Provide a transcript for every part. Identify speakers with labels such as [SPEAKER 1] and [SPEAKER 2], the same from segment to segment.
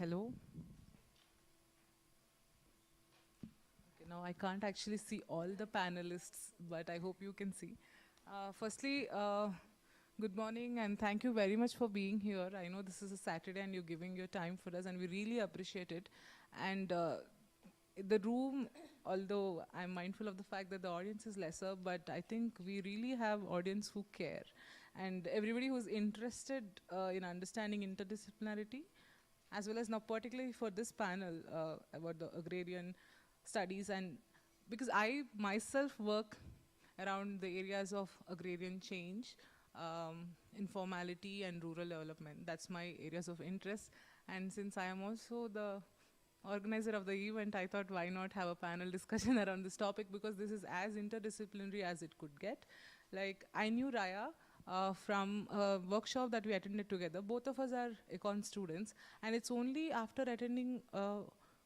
[SPEAKER 1] Hello. Okay, now I can't actually see all the panelists, but I hope you can see. Firstly, good morning and thank you very much for being here. I know this is a Saturday and you're giving your time for us and we really appreciate it. And the room, although I'm mindful of the fact that the audience is lesser, but I think we really have audience who care. And everybody who's interested in understanding interdisciplinarity, as well as now particularly for this panel about the agrarian studies, and because I myself work around the areas of agrarian change, informality and rural development. That's my areas of interest. And since I am also the organizer of the event, I thought why not have a panel discussion around this topic, because this is as interdisciplinary as it could get. Like, I knew Raya from a workshop that we attended together. Both of us are econ students, and it's only after attending a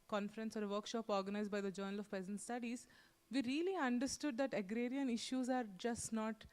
[SPEAKER 1] conference or a workshop organized by the Journal of Peasant Studies, we really understood that agrarian issues are just not,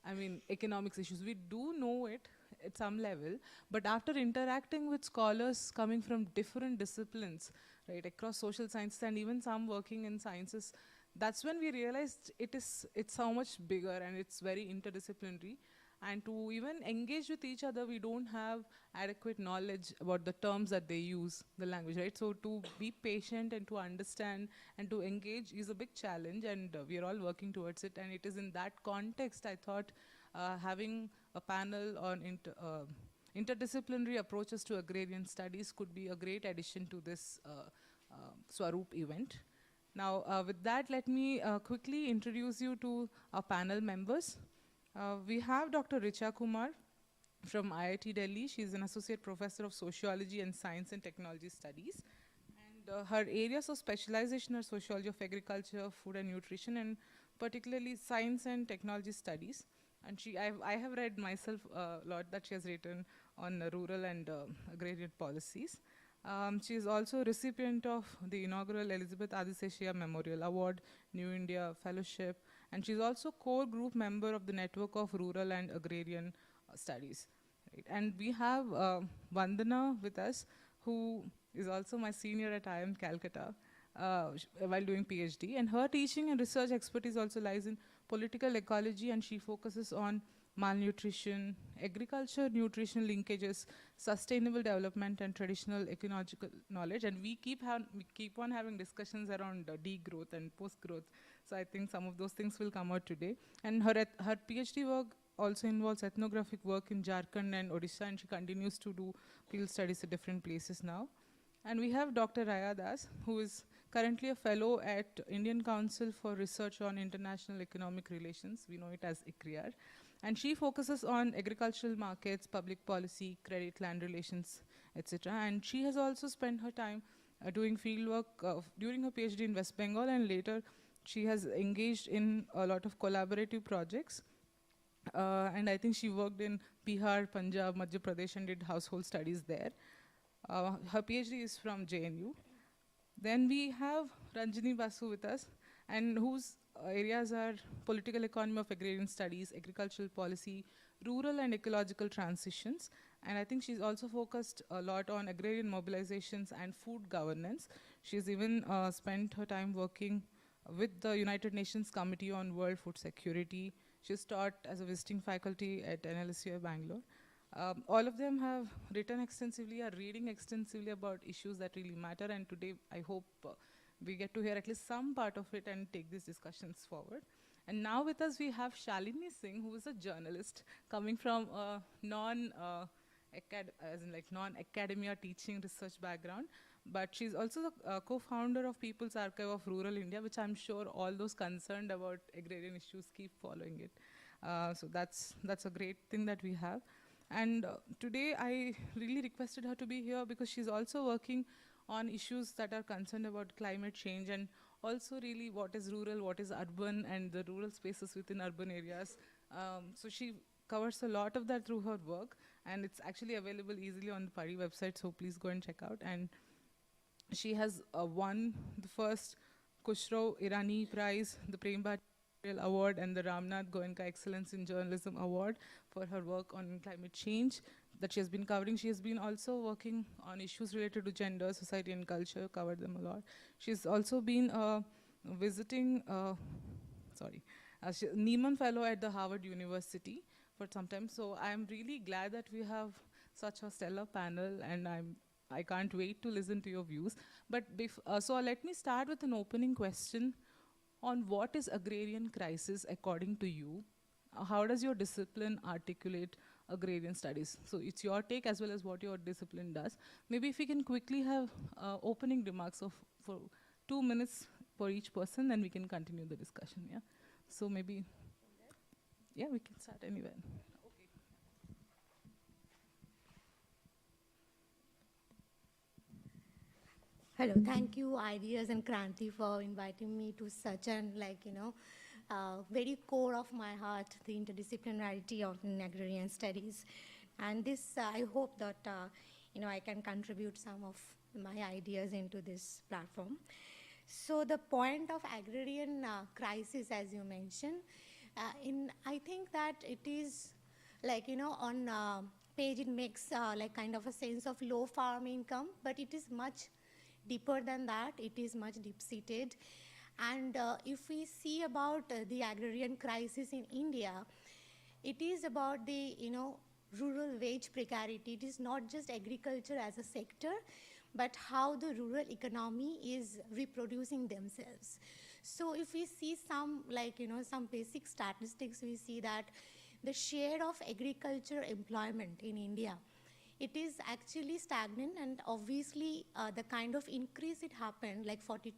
[SPEAKER 1] I mean, economics issues. We do know it at some level, but after interacting with scholars coming from different disciplines, right, across social sciences and even some working in sciences, that's when we realized it's so much bigger and it's very interdisciplinary. And to even engage with each other, we don't have adequate knowledge about the terms that they use, the language, right? So to be patient and to understand and to engage is a big challenge, and we are all working towards it. And it is in that context, I thought having a panel on interdisciplinary approaches to agrarian studies could be a great addition to this Swaroop event. Now, with that, let me quickly introduce you to our panel members. We have Dr. Richa Kumar from IIT Delhi. She's an associate professor of sociology and science and technology studies. And her areas of specialization are sociology of agriculture, food and nutrition, and particularly science and technology studies. And I have read myself a lot that she has written on rural and agrarian policies. She is also a recipient of the inaugural Elizabeth Adiseshiya Memorial Award, New India Fellowship, and she's also core group member of the network of rural and agrarian studies. Right. And we have Vandana with us, who is also my senior at IIM Calcutta while doing PhD. And her teaching and research expertise also lies in political ecology, and she focuses on malnutrition, agriculture, nutrition linkages, sustainable development, and traditional ecological knowledge. And we keep on having discussions around degrowth and post-growth. So I think some of those things will come out today. And her PhD work also involves ethnographic work in Jharkhand and Odisha, and she continues to do field studies at different places now. And we have Dr. Raya Das, who is currently a fellow at Indian Council for Research on International Economic Relations. We know it as ICRIAR. And she focuses on agricultural markets, public policy, credit, land relations, etc. And she has also spent her time doing fieldwork during her PhD in West Bengal, and later she has engaged in a lot of collaborative projects. And I think she worked in Bihar, Punjab, Madhya Pradesh, and did household studies there. Her PhD is from JNU. Then we have Ranjini Basu with us, and whose areas are political economy of agrarian studies, agricultural policy, rural and ecological transitions. And I think she's also focused a lot on agrarian mobilizations and food governance. She's even spent her time working with the United Nations Committee on World Food Security. She's taught as a visiting faculty at NLSU Bangalore. All of them have written extensively, are reading extensively about issues that really matter, and today I hope we get to hear at least some part of it and take these discussions forward. And now with us we have Shalini Singh, who is a journalist coming from a non-academia teaching research background, but she's also the co-founder of People's Archive of Rural India, which I'm sure all those concerned about agrarian issues keep following it. So that's a great thing that we have. And today I really requested her to be here because she's also working on issues that are concerned about climate change, and also really what is rural, what is urban, and the rural spaces within urban areas. So she covers a lot of that through her work, and it's actually available easily on the PARI website, so please go and check out. And she has won the first Khusro Irani Prize, the Prem Bhat Award, and the Ramnath Goenka Excellence in Journalism Award for her work on climate change. that she has been covering. She has been also working on issues related to gender, society, and culture, covered them a lot. She's also been visiting, Nieman Fellow at the Harvard University for some time. So I'm really glad that we have such a stellar panel, and I can't wait to listen to your views. But so let me start with an opening question on what is agrarian crisis according to you. How does your discipline articulate agrarian studies? So it's your take as well as what your discipline does. Maybe if we can quickly have opening remarks for 2 minutes for each person, then we can continue the discussion. Yeah. So maybe, yeah, we can start anywhere.
[SPEAKER 2] Hello, thank you, Ideas and Kranti, for inviting me to such an, very core of my heart, the interdisciplinarity of agrarian studies. And this, I hope that, I can contribute some of my ideas into this platform. So the point of agrarian crisis, as you mentioned, I think that it is on page it makes kind of a sense of low farm income, but it is much deeper than that. It is much deep-seated. And if we see about the agrarian crisis in India, it is about the, rural wage precarity. It is not just agriculture as a sector, but how the rural economy is reproducing themselves. So if we see some, some basic statistics, we see that the share of agriculture employment in India, it is actually stagnant, and obviously the kind of increase it happened, like 42%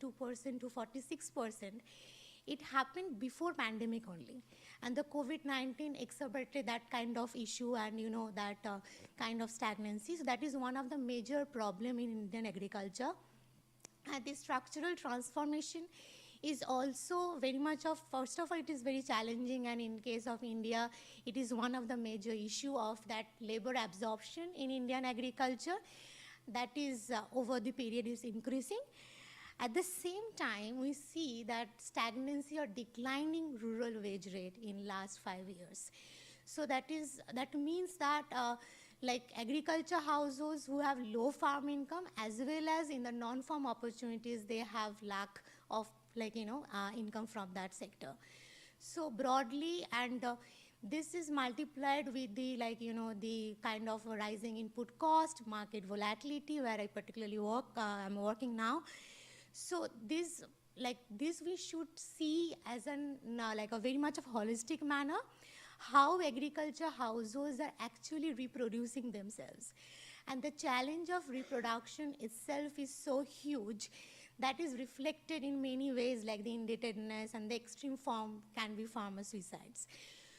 [SPEAKER 2] to 46%, it happened before pandemic only. And the COVID-19 exacerbated that kind of issue and, that kind of stagnancy. So that is one of the major problem in Indian agriculture. And the structural transformation is also very much of, first of all, it is very challenging, and in case of India, it is one of the major issue of that labor absorption in Indian agriculture that is over the period is increasing. At the same time, we see that stagnancy or declining rural wage rate in last 5 years. So that means that agriculture households who have low farm income as well as in the non-farm opportunities, they have lack of income from that sector. So broadly, and this is multiplied with the the kind of rising input cost, market volatility, where I particularly work, I'm working now. So this we should see as an a very much of holistic manner, how agriculture households are actually reproducing themselves. And the challenge of reproduction itself is so huge that is reflected in many ways, like the indebtedness, and the extreme form can be farmer suicides.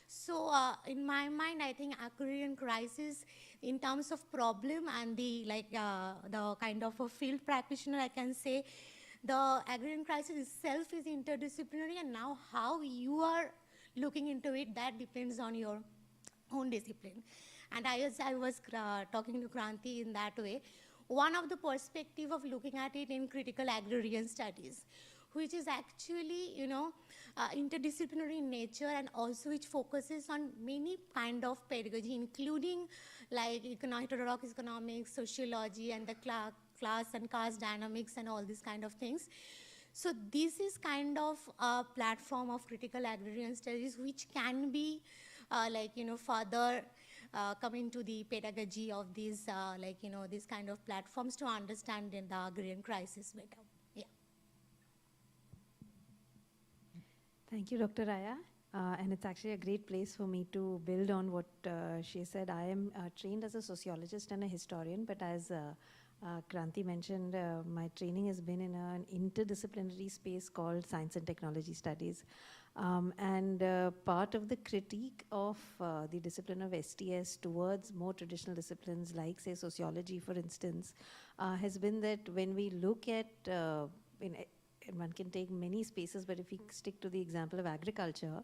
[SPEAKER 2] So in my mind, I think agrarian crisis in terms of problem and the kind of a field practitioner, I can say the agrarian crisis itself is interdisciplinary, and now how you are looking into it, that depends on your own discipline. And I was talking to Kranti in that way. One of the perspective of looking at it in critical agrarian studies, which is actually, interdisciplinary in nature, and also which focuses on many kind of pedagogy, including like heterodox economics, sociology, and the class and caste dynamics and all these kind of things. So this is kind of a platform of critical agrarian studies which can be further come into the pedagogy of these these kind of platforms to understand in the agrarian crisis better. Yeah.
[SPEAKER 3] Thank you, Dr. Raya. And it's actually a great place for me to build on what she said. I am trained as a sociologist and a historian, but as Kranti mentioned, my training has been in an interdisciplinary space called Science and Technology Studies. And part of the critique of the discipline of STS towards more traditional disciplines like, say, sociology, for instance, has been that when we look at, one can take many spaces, but if we stick to the example of agriculture,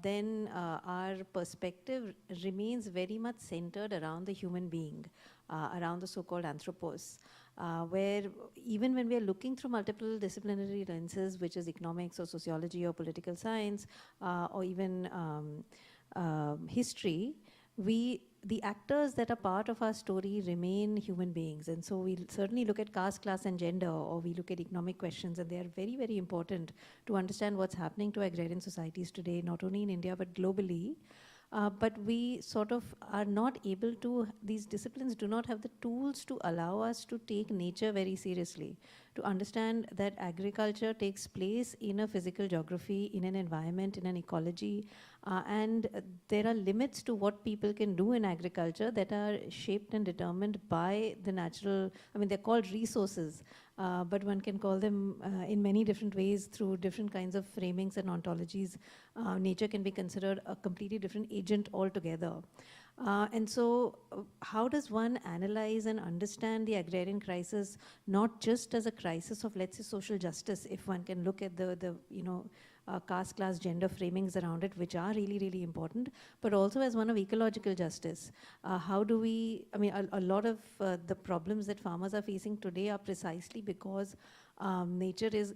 [SPEAKER 3] then our perspective remains very much centered around the human being, around the so-called anthropos, where even when we are looking through multiple disciplinary lenses, which is economics or sociology or political science, or even history, we the actors that are part of our story remain human beings. And so we certainly look at caste, class, and gender, or we look at economic questions, and they are very, very important to understand what's happening to agrarian societies today, not only in India, but globally. But we sort of are not able to, these disciplines do not have the tools to allow us to take nature very seriously, to understand that agriculture takes place in a physical geography, in an environment, in an ecology, and there are limits to what people can do in agriculture that are shaped and determined by the natural, I mean, they're called resources, but one can call them in many different ways through different kinds of framings and ontologies. Nature can be considered a completely different agent altogether. And so how does one analyze and understand the agrarian crisis, not just as a crisis of, let's say, social justice, if one can look at the caste, class, gender framings around it, which are really, really important, but also as one of ecological justice. How do we, I mean, a lot of the problems that farmers are facing today are precisely because nature is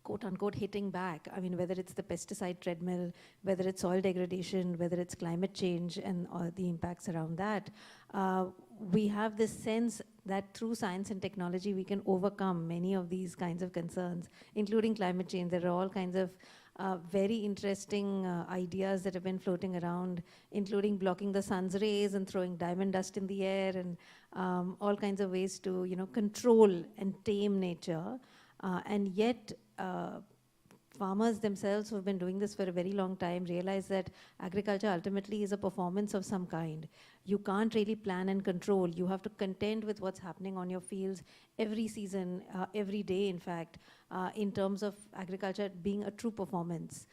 [SPEAKER 3] quote unquote hitting back. I mean, whether it's the pesticide treadmill, whether it's soil degradation, whether it's climate change and the impacts around that, we have this sense that through science and technology we can overcome many of these kinds of concerns, including climate change. There are all kinds of very interesting ideas that have been floating around, including blocking the sun's rays and throwing diamond dust in the air, and all kinds of ways to control and tame nature. And yet, farmers themselves who have been doing this for a very long time realize that agriculture ultimately is a performance of some kind. You can't really plan and control. You have to contend with what's happening on your fields every season, every day, in fact, in terms of agriculture being a true performance.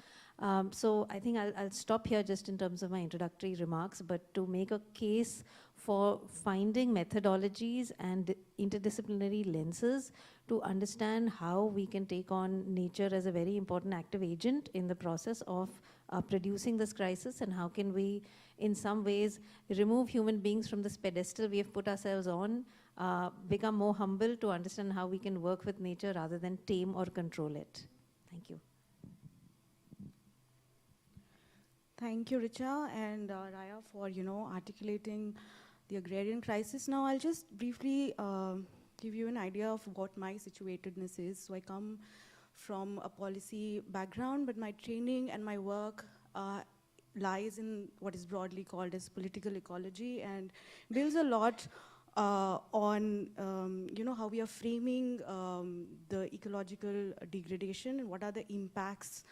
[SPEAKER 3] So I think I'll stop here just in terms of my introductory remarks, but to make a case for finding methodologies and interdisciplinary lenses to understand how we can take on nature as a very important active agent in the process of producing this crisis, and how can we, in some ways, remove human beings from this pedestal we have put ourselves on, become more humble to understand how we can work with nature rather than tame or control it. Thank you.
[SPEAKER 4] Thank you, Richa and Raya, for articulating the agrarian crisis. Now, I'll just briefly give you an idea of what my situatedness is. So I come from a policy background, but my training and my work lies in what is broadly called as political ecology, and builds a lot on how we are framing the ecological degradation and what are the impacts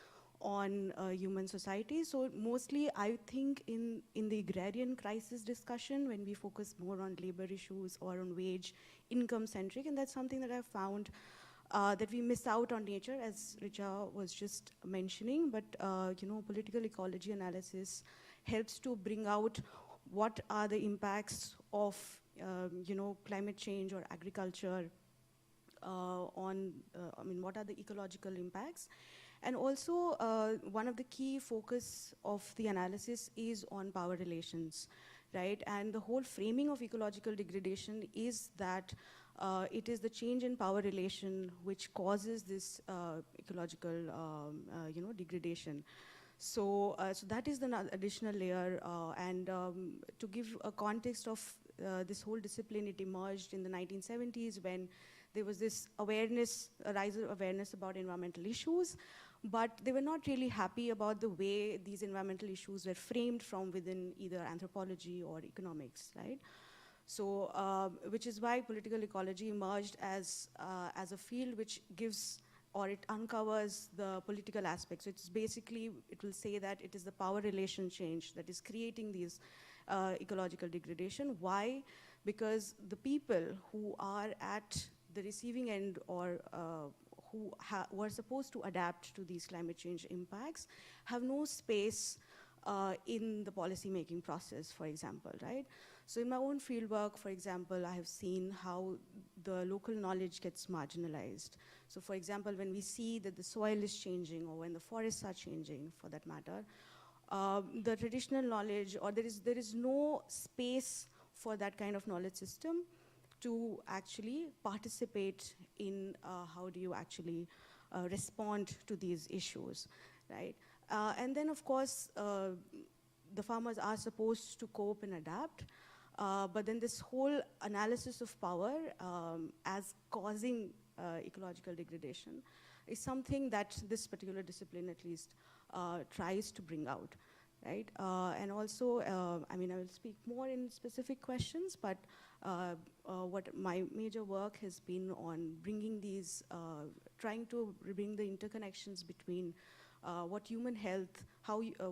[SPEAKER 4] on human society. So mostly I think in the agrarian crisis discussion, when we focus more on labor issues or on wage income centric, and that's something that I've found that we miss out on nature, as Richa was just mentioning, but political ecology analysis helps to bring out what are the impacts of climate change or agriculture on, what are the ecological impacts. And also, one of the key focus of the analysis is on power relations, right? And the whole framing of ecological degradation is that it is the change in power relation which causes this ecological, degradation. So that is the additional layer. And to give a context of this whole discipline, it emerged in the 1970s when there was this awareness, a rise of awareness about environmental issues. But they were not really happy about the way these environmental issues were framed from within either anthropology or economics, right? So, which is why political ecology emerged as a field which gives, or it uncovers the political aspects. So it's basically, it will say that it is the power relation change that is creating these ecological degradation. Why? Because the people who are at the receiving end, or who are supposed to adapt to these climate change impacts, have no space in the policy making process, for example, right? So in my own fieldwork, for example, I have seen how the local knowledge gets marginalized. So for example, when we see that the soil is changing, or when the forests are changing, for that matter, the traditional knowledge, or there is no space for that kind of knowledge system to actually participate in how do you actually respond to these issues, right? And then, of course, the farmers are supposed to cope and adapt. But then this whole analysis of power as causing ecological degradation is something that this particular discipline at least tries to bring out, right? And also, I mean, I will speak more in specific questions, but what my major work has been on bringing these, trying to bring the interconnections between what human health,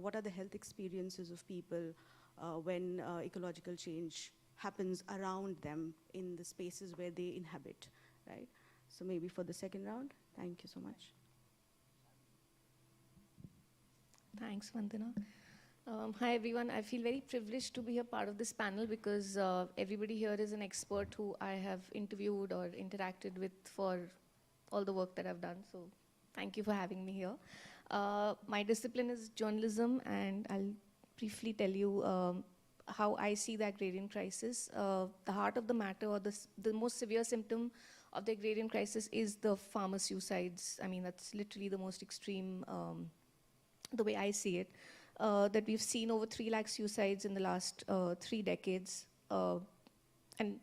[SPEAKER 4] what are the health experiences of people when ecological change happens around them in the spaces where they inhabit, right? So maybe for the second round. Thank you so much.
[SPEAKER 5] Thanks, Vandana. Hi, everyone. I feel very privileged to be a part of this panel because everybody here is an expert who I have interviewed or interacted with for all the work that I've done. So thank you for having me here. My discipline is journalism, and I'll briefly tell you how I see the agrarian crisis. The heart of the matter, or the most severe symptom of the agrarian crisis is the farmer suicides. I mean, that's literally the most extreme, the way I see it, that we've seen over 3 lakh suicides in the last 3 decades. And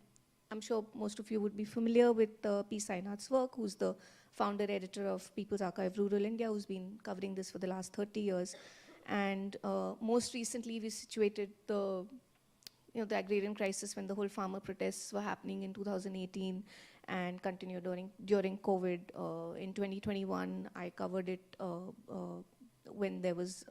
[SPEAKER 5] I'm sure most of you would be familiar with P. Sainath's work, who's the founder editor of People's Archive Rural India, who's been covering this for the last 30 years. And most recently, we situated the agrarian crisis when the whole farmer protests were happening in 2018 and continued during COVID. In 2021, I covered it when there was,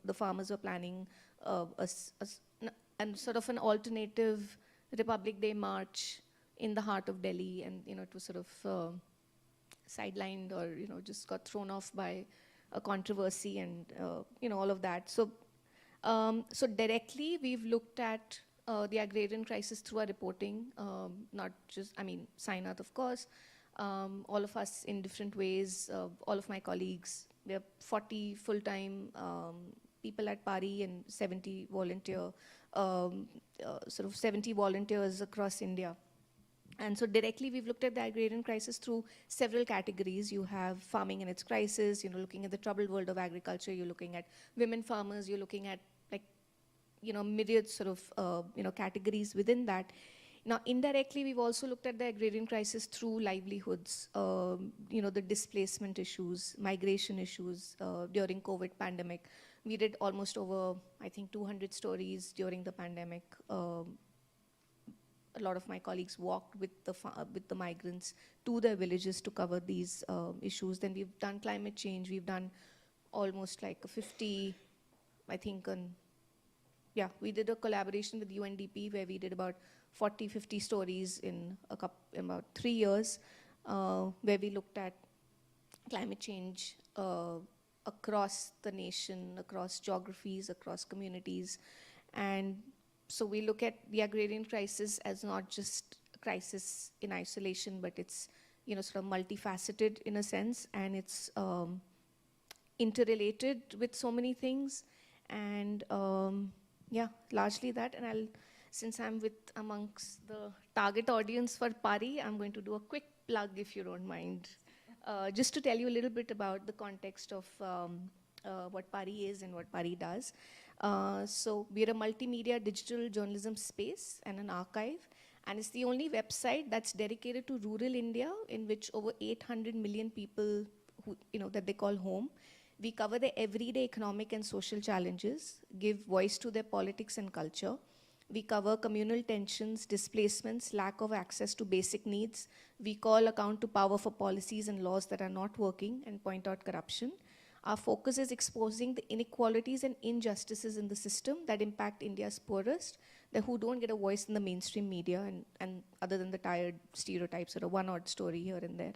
[SPEAKER 5] the farmers were planning and sort of an alternative Republic Day march in the heart of Delhi, and it was sort of sidelined or just got thrown off by a controversy and all of that. So so directly we've looked at the agrarian crisis through our reporting, not just, Sainath, of course, all of us in different ways, all of my colleagues. We have 40 full-time people at PARI and 70 volunteers across India. And so directly we've looked at the agrarian crisis through several categories. You have farming and its crisis, looking at the troubled world of agriculture, you're looking at women farmers, you're looking at myriad sort of, categories within that. Now, indirectly, we've also looked at the agrarian crisis through livelihoods, the displacement issues, migration issues during COVID pandemic. We did almost over, I think, 200 stories during the pandemic. A lot of my colleagues walked with the migrants to their villages to cover these issues. Then we've done climate change. We've done almost like a 50, I think, we did a collaboration with UNDP where we did about 40, 50 stories in about 3 years, where we looked at climate change across the nation, across geographies, across communities. And so we look at the agrarian crisis as not just a crisis in isolation, but it's sort of multifaceted in a sense, and it's interrelated with so many things. And largely that. And since I'm amongst the target audience for PARI, I'm going to do a quick plug, if you don't mind, just to tell you a little bit about the context of what PARI is and what PARI does. So we're a multimedia digital journalism space and an archive, and it's the only website that's dedicated to rural India, in which over 800 million people who, that they call home. We cover their everyday economic and social challenges, give voice to their politics and culture. We cover communal tensions, displacements, lack of access to basic needs. We call account to power for policies and laws that are not working, and point out corruption. Our focus is exposing the inequalities and injustices in the system that impact India's poorest, who don't get a voice in the mainstream media, and other than the tired stereotypes or a one-odd story here and there.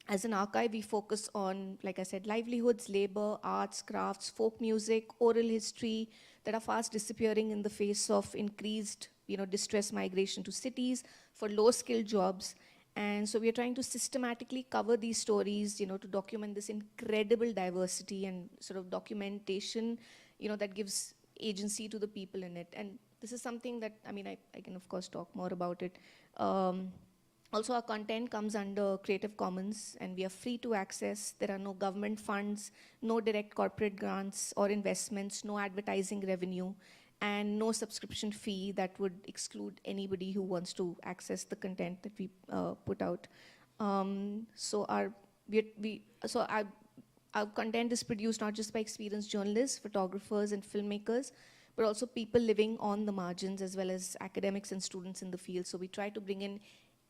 [SPEAKER 5] As an archive, we focus on, like I said, livelihoods, labor, arts, crafts, folk music, oral history that are fast disappearing in the face of increased, distress migration to cities for low-skilled jobs. And so we are trying to systematically cover these stories, to document this incredible diversity and sort of documentation, that gives agency to the people in it. And this is something that, I can of course talk more about it. Also, our content comes under Creative Commons and we are free to access. There are no government funds, no direct corporate grants or investments, no advertising revenue, and no subscription fee that would exclude anybody who wants to access the content that we put out. So our content is produced not just by experienced journalists, photographers, and filmmakers, but also people living on the margins as well as academics and students in the field. So we try to bring in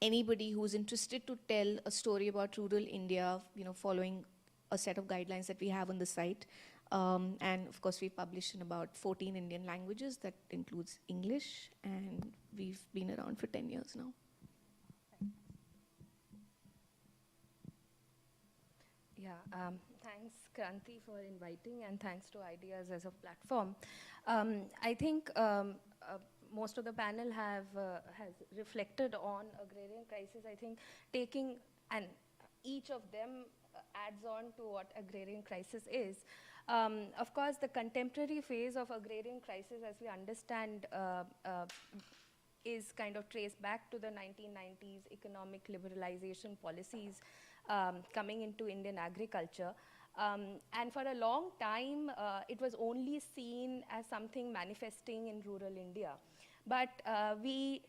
[SPEAKER 5] anybody who's interested to tell a story about rural India, following a set of guidelines that we have on the site. And of course, we publish in about 14 Indian languages. That includes English, and we've been around for 10 years now.
[SPEAKER 6] Yeah, thanks, Kranti, for inviting, and thanks to Ideas as a platform. I think most of the panel has reflected on agrarian crisis. I think taking, and each of them adds on to what agrarian crisis is. Of course, the contemporary phase of agrarian crisis, as we understand, is kind of traced back to the 1990s economic liberalization policies coming into Indian agriculture. And for a long time, it was only seen as something manifesting in rural India. But we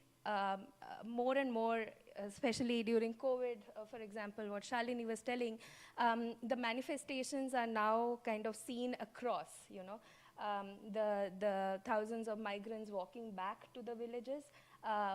[SPEAKER 6] more and more, especially during COVID, for example, what Shalini was telling, the manifestations are now kind of seen across, the thousands of migrants walking back to the villages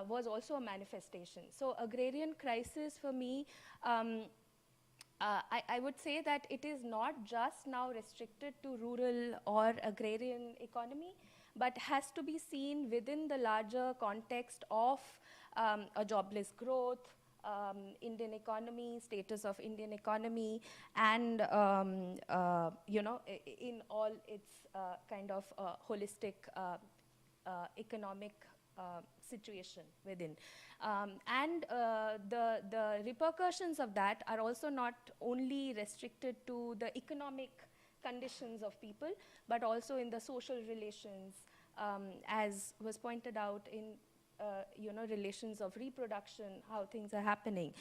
[SPEAKER 6] was also a manifestation. So agrarian crisis for me, I would say that it is not just now restricted to rural or agrarian economy, but has to be seen within the larger context of a jobless growth, Indian economy, status of Indian economy, and in all its kind of holistic economic situation within. And the repercussions of that are also not only restricted to the economic conditions of people, but also in the social relations, as was pointed out in relations of reproduction, how things are happening.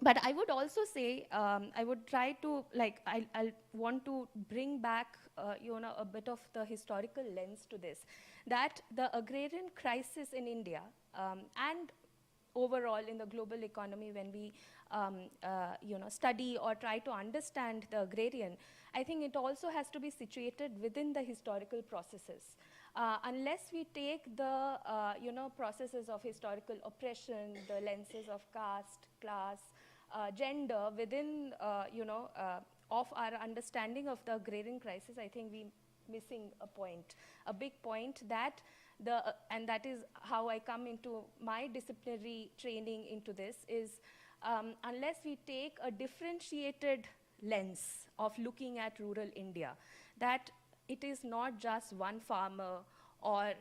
[SPEAKER 6] But I would also say, I would try to, I'll want to bring back, a bit of the historical lens to this, that the agrarian crisis in India and overall in the global economy, when we study or try to understand the agrarian, I think it also has to be situated within the historical processes. Unless we take the processes of historical oppression, the lenses of caste, class, gender within of our understanding of the agrarian crisis, I think we're missing a point, a big point that and that is how I come into my disciplinary training into this, is unless we take a differentiated lens of looking at rural India, that it is not just one farmer or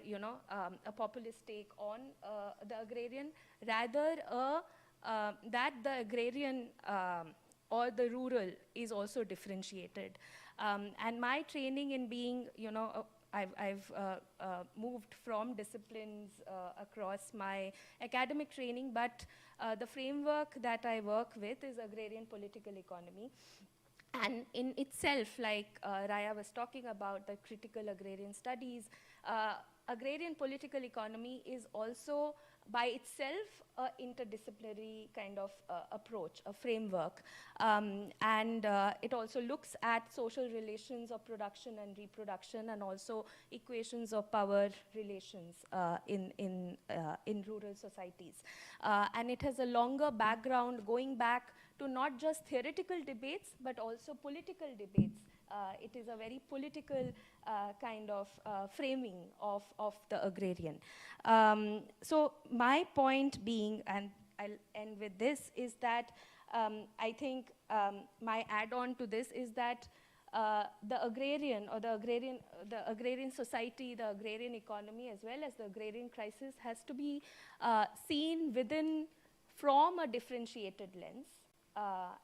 [SPEAKER 6] a populist take on the agrarian, rather that the agrarian or the rural is also differentiated. And my training in being, I've moved from disciplines across my academic training, but the framework that I work with is agrarian political economy. And in itself, like Raya was talking about, the critical agrarian studies, agrarian political economy is also by itself an interdisciplinary kind of approach, a framework. And it also looks at social relations of production and reproduction, and also equations of power relations in rural societies. And it has a longer background going back to not just theoretical debates, but also political debates. It is a very political kind of framing of the agrarian. So my point being, and I'll end with this, is that I think my add-on to this is that the agrarian or the agrarian society, the agrarian economy, as well as the agrarian crisis, has to be seen from a differentiated lens.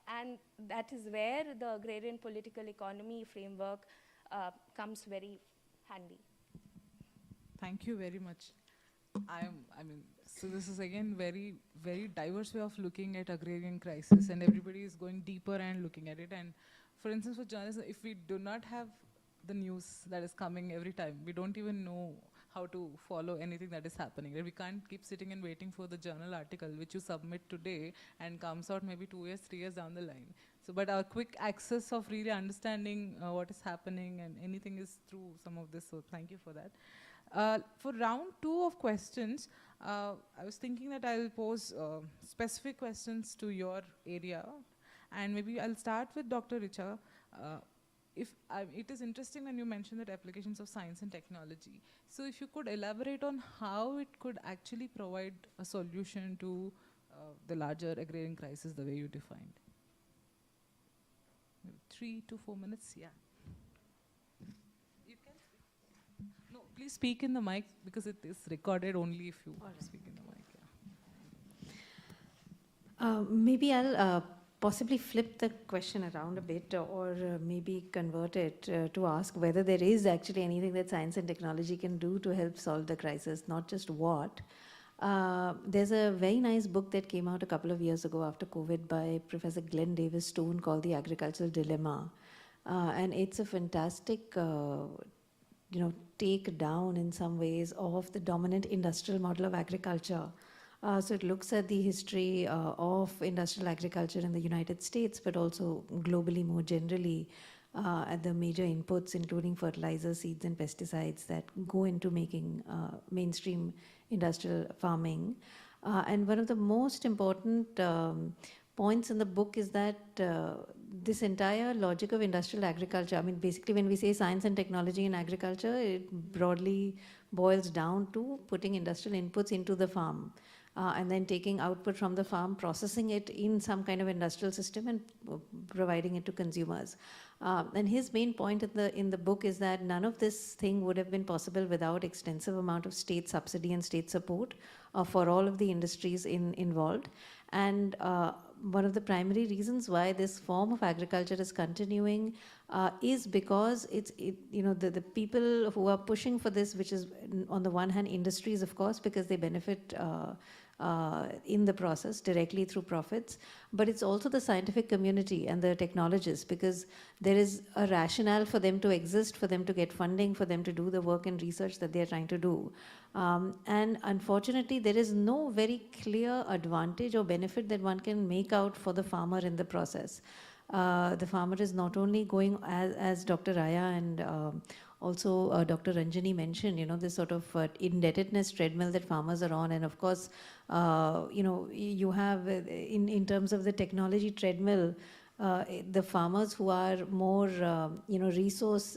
[SPEAKER 6] And that is where the agrarian political economy framework comes very handy.
[SPEAKER 1] Thank you very much. So this is again very, very diverse way of looking at agrarian crisis, and everybody is going deeper and looking at it. And for instance, for journalism, if we do not have the news that is coming every time, we don't even know how to follow anything that is happening. Right? We can't keep sitting and waiting for the journal article which you submit today and comes out maybe 2 years, 3 years down the line. So, but our quick access of really understanding what is happening and anything is through some of this. So, thank you for that. For round 2 of questions, I was thinking that I'll pose specific questions to your area, and maybe I'll start with Dr. Richa. It is interesting when you mentioned that applications of science and technology. So if you could elaborate on how it could actually provide a solution to the larger agrarian crisis the way you defined. Maybe 3 to 4 minutes, yeah. You can speak. No, please speak in the mic because it is recorded only if you speak in the mic. Yeah.
[SPEAKER 3] Maybe I'll possibly flip the question around a bit, or maybe convert it to ask whether there is actually anything that science and technology can do to help solve the crisis, not just what. There's a very nice book that came out a couple of years ago after COVID by Professor Glenn Davis Stone called The Agricultural Dilemma. And it's a fantastic take down in some ways of the dominant industrial model of agriculture. So it looks at the history of industrial agriculture in the United States, but also globally more generally, at the major inputs, including fertilizers, seeds, and pesticides that go into making mainstream industrial farming. And one of the most important points in the book is that this entire logic of industrial agriculture, I mean, basically when we say science and technology in agriculture, it broadly boils down to putting industrial inputs into the farm. And then taking output from the farm, processing it in some kind of industrial system and providing it to consumers. And his main point in the book is that none of this thing would have been possible without extensive amount of state subsidy and state support for all of the industries involved. And one of the primary reasons why this form of agriculture is continuing is because the people who are pushing for this, which is on the one hand industries, of course, because they benefit in the process directly through profits, but it's also the scientific community and the technologists, because there is a rationale for them to exist, for them to get funding, for them to do the work and research that they're trying to do. And unfortunately, there is no very clear advantage or benefit that one can make out for the farmer in the process. The farmer is not only going, as Dr. Raya and also Dr. Ranjani mentioned, this sort of indebtedness treadmill that farmers are on. And of course, you have, in terms of the technology treadmill, the farmers who are more, resource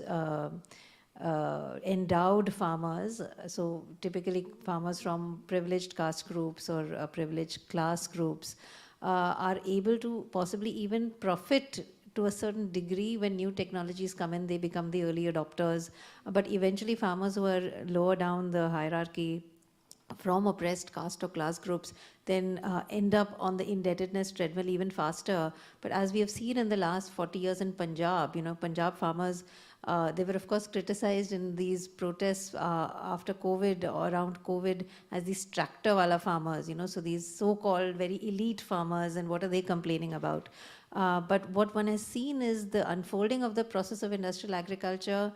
[SPEAKER 3] endowed farmers, so typically farmers from privileged caste groups or privileged class groups, are able to possibly even profit to a certain degree when new technologies come in. They become the early adopters. But eventually farmers who are lower down the hierarchy from oppressed caste or class groups then end up on the indebtedness treadmill even faster. But as we have seen in the last 40 years in Punjab, Punjab farmers, they were of course criticized in these protests after COVID or around COVID as these tractor wala farmers, so these so-called very elite farmers, and what are they complaining about? But what one has seen is the unfolding of the process of industrial agriculture,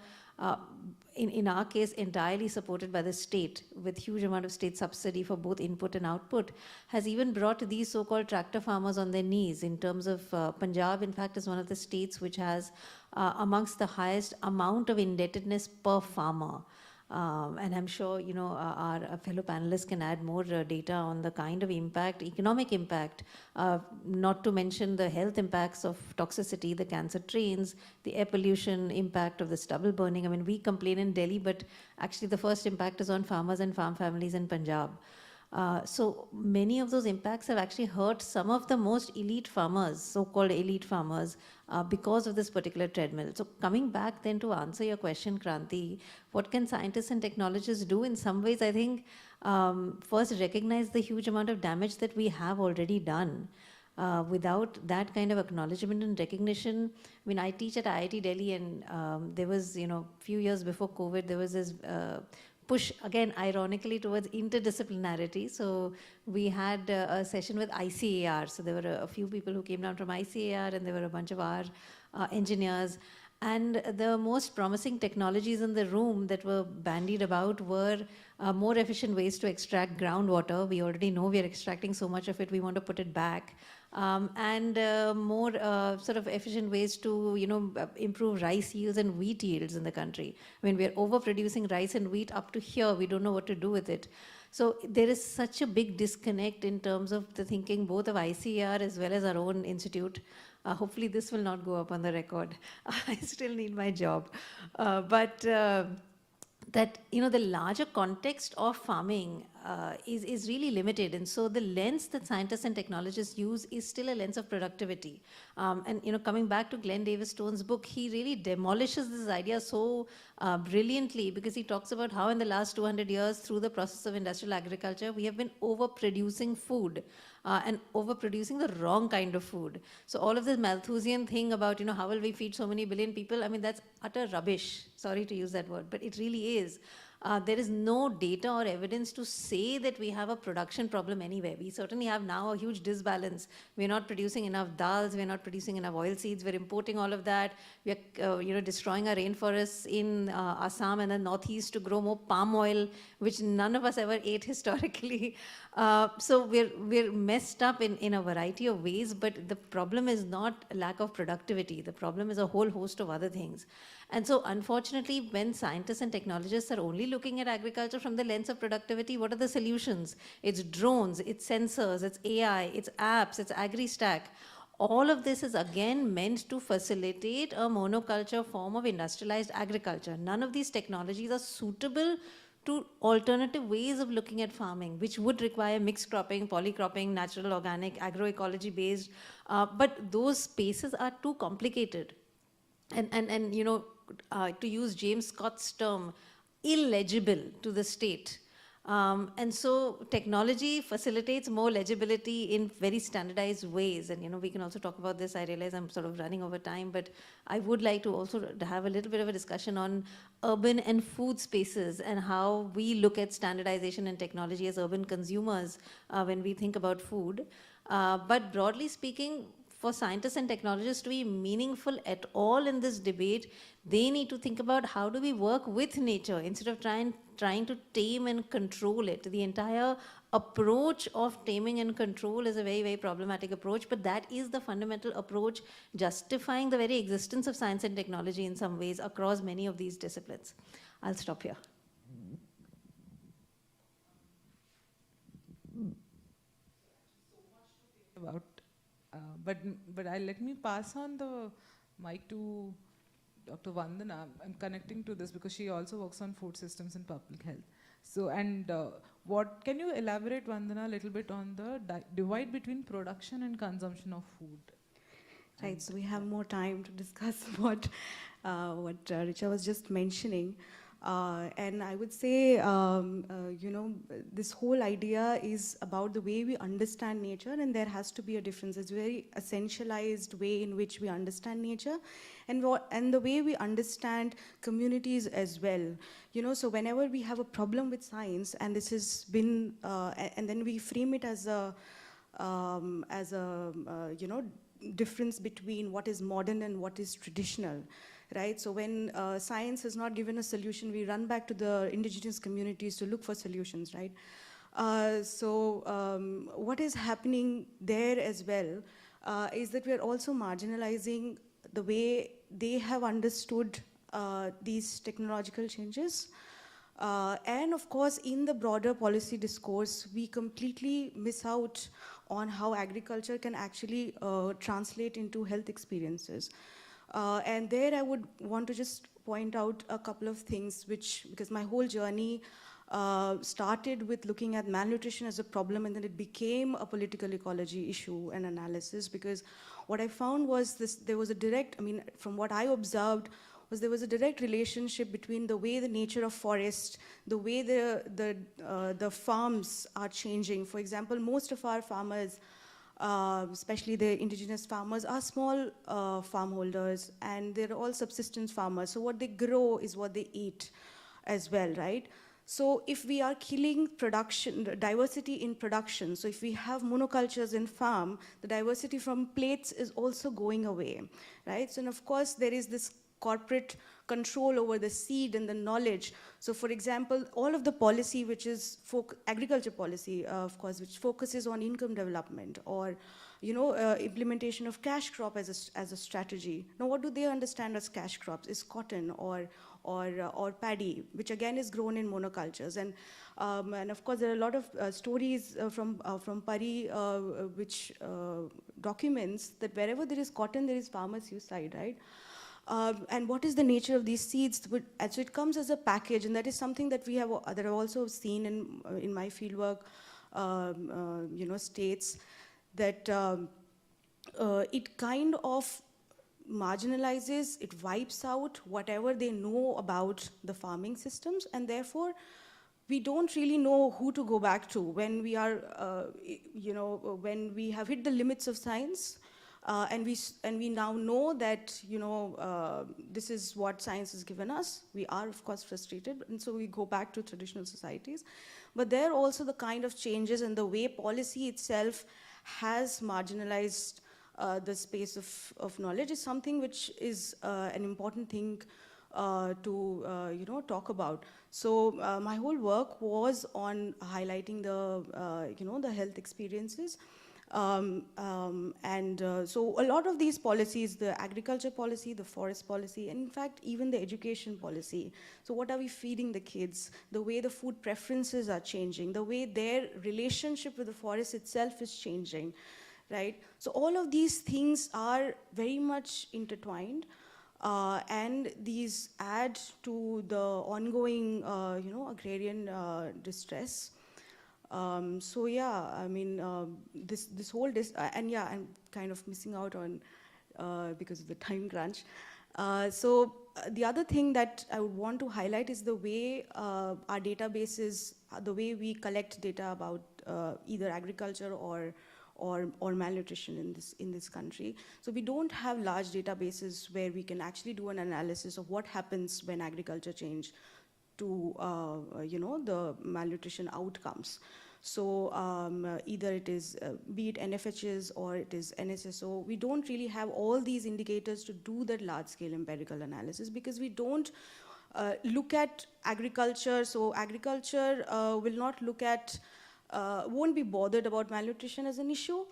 [SPEAKER 3] in our case entirely supported by the state with huge amount of state subsidy for both input and output, has even brought these so-called tractor farmers on their knees. In terms of Punjab, in fact, is one of the states which has amongst the highest amount of indebtedness per farmer. And I'm sure, our fellow panelists can add more data on the kind of impact, economic impact, not to mention the health impacts of toxicity, the cancer trains, the air pollution impact of the stubble burning. I mean, we complain in Delhi, but actually the first impact is on farmers and farm families in Punjab. So many of those impacts have actually hurt some of the most elite farmers, so-called elite farmers, because of this particular treadmill. So coming back then to answer your question, Kranti, what can scientists and technologists do? In some ways, I think first recognize the huge amount of damage that we have already done. Without that kind of acknowledgement and recognition, I mean, I teach at IIT Delhi, and there was, few years before COVID, there was this push, again, ironically, towards interdisciplinarity. So we had a session with ICAR. So there were a few people who came down from ICAR, and there were a bunch of our engineers. And the most promising technologies in the room that were bandied about were more efficient ways to extract groundwater. We already know we are extracting so much of it, we want to put it back. And more sort of efficient ways to, improve rice yields and wheat yields in the country. When we are overproducing rice and wheat up to here, we don't know what to do with it. So there is such a big disconnect in terms of the thinking both of ICR as well as our own institute. Hopefully this will not go up on the record. I still need my job. But that, the larger context of farming is really limited. And so the lens that scientists and technologists use is still a lens of productivity. And, coming back to Glenn Davis Stone's book, he really demolishes this idea so brilliantly, because he talks about how in the last 200 years, through the process of industrial agriculture, we have been overproducing food. And overproducing the wrong kind of food. So all of this Malthusian thing about, how will we feed so many billion people? I mean, that's utter rubbish. Sorry to use that word, but it really is. There is no data or evidence to say that we have a production problem anywhere. We certainly have now a huge disbalance. We're not producing enough dals, we're not producing enough oil seeds, we're importing all of that. We are, destroying our rainforests in Assam and the northeast to grow more palm oil, which none of us ever ate historically. So we're messed up in a variety of ways, but the problem is not lack of productivity. The problem is a whole host of other things. And so unfortunately, when scientists and technologists are only looking at agriculture from the lens of productivity, what are the solutions? It's drones, it's sensors, it's AI, it's apps, it's agri-stack. All of this is again meant to facilitate a monoculture form of industrialized agriculture. None of these technologies are suitable to alternative ways of looking at farming, which would require mixed cropping, polycropping, natural, organic, agroecology based. But those spaces are too complicated. And to use James Scott's term, illegible to the state. And so technology facilitates more legibility in very standardized ways. And, we can also talk about this. I realize I'm sort of running over time, but I would like to also have a little bit of a discussion on urban and food spaces and how we look at standardization and technology as urban consumers when we think about food. But broadly speaking, for scientists and technologists to be meaningful at all in this debate, they need to think about how do we work with nature instead of trying to tame and control it. The entire approach of taming and control is a very, very problematic approach, but that is the fundamental approach justifying the very existence of science and technology in some ways across many of these disciplines. I'll stop here.
[SPEAKER 1] About but let me pass on the mic to Dr. Vandana. I'm connecting to this because she also works on food systems and public health. So, and what can you elaborate, Vandana, a little bit on the divide between production and consumption of food?
[SPEAKER 4] Right. So we have more time to discuss what Richa was just mentioning. And I would say, this whole idea is about the way we understand nature, and there has to be a difference. It's a very essentialized way in which we understand nature, and the way we understand communities as well. So whenever we have a problem with science, and this has been, and then we frame it as a difference between what is modern and what is traditional. Right? So when science has not given a solution, we run back to the indigenous communities to look for solutions, right? What is happening there as well is that we're also marginalizing the way they have understood these technological changes. And of course, in the broader policy discourse, we completely miss out on how agriculture can actually translate into health experiences. And there I would want to just point out a couple of things, because my whole journey started with looking at malnutrition as a problem, and then it became a political ecology issue and analysis, because what I found was there was a direct, from what I observed, there was a direct relationship between the way the nature of forest, the way the farms are changing. For example, most of our farmers, especially the indigenous farmers, are small farm holders, and they're all subsistence farmers. So what they grow is what they eat as well, right? So if we are killing production, diversity in production, so if we have monocultures in farm, the diversity from plates is also going away, right? So, and of course, there is this corporate control over the seed and the knowledge. So for example, all of the policy which is agriculture policy, of course, which focuses on income development, or implementation of cash crop as a strategy. Now, what do they understand as cash crops? Is cotton or paddy, which again is grown in monocultures. And of course, there are a lot of stories from Pari which documents that wherever there is cotton, there is farmer suicide, right? And what is the nature of these seeds? So it comes as a package, and that is something that I've also seen in my fieldwork. States that it kind of marginalizes, it wipes out whatever they know about the farming systems, and therefore we don't really know who to go back to when we are, when we have hit the limits of science. And we now know that this is what science has given us. We are of course frustrated, and so we go back to traditional societies. But there also the kind of changes in the way policy itself has marginalized the space of knowledge is something which is an important thing to talk about. So my whole work was on highlighting the health experiences. So a lot of these policies, the agriculture policy, the forest policy, and in fact, even the education policy. So what are we feeding the kids? The way the food preferences are changing, the way their relationship with the forest itself is changing, right? So all of these things are very much intertwined. And these add to the ongoing, agrarian distress. So yeah, I mean, this whole, and yeah, I'm kind of missing out on, because of the time crunch. The other thing that I would want to highlight is the way our databases, the way we collect data about either agriculture or malnutrition in this country. So we don't have large databases where we can actually do an analysis of what happens when agriculture change to the malnutrition outcomes. So either it is, be it NFHs or it is NSSO, we don't really have all these indicators to do that large-scale empirical analysis because we don't look at agriculture. So agriculture will not look at, won't be bothered about malnutrition as an issue.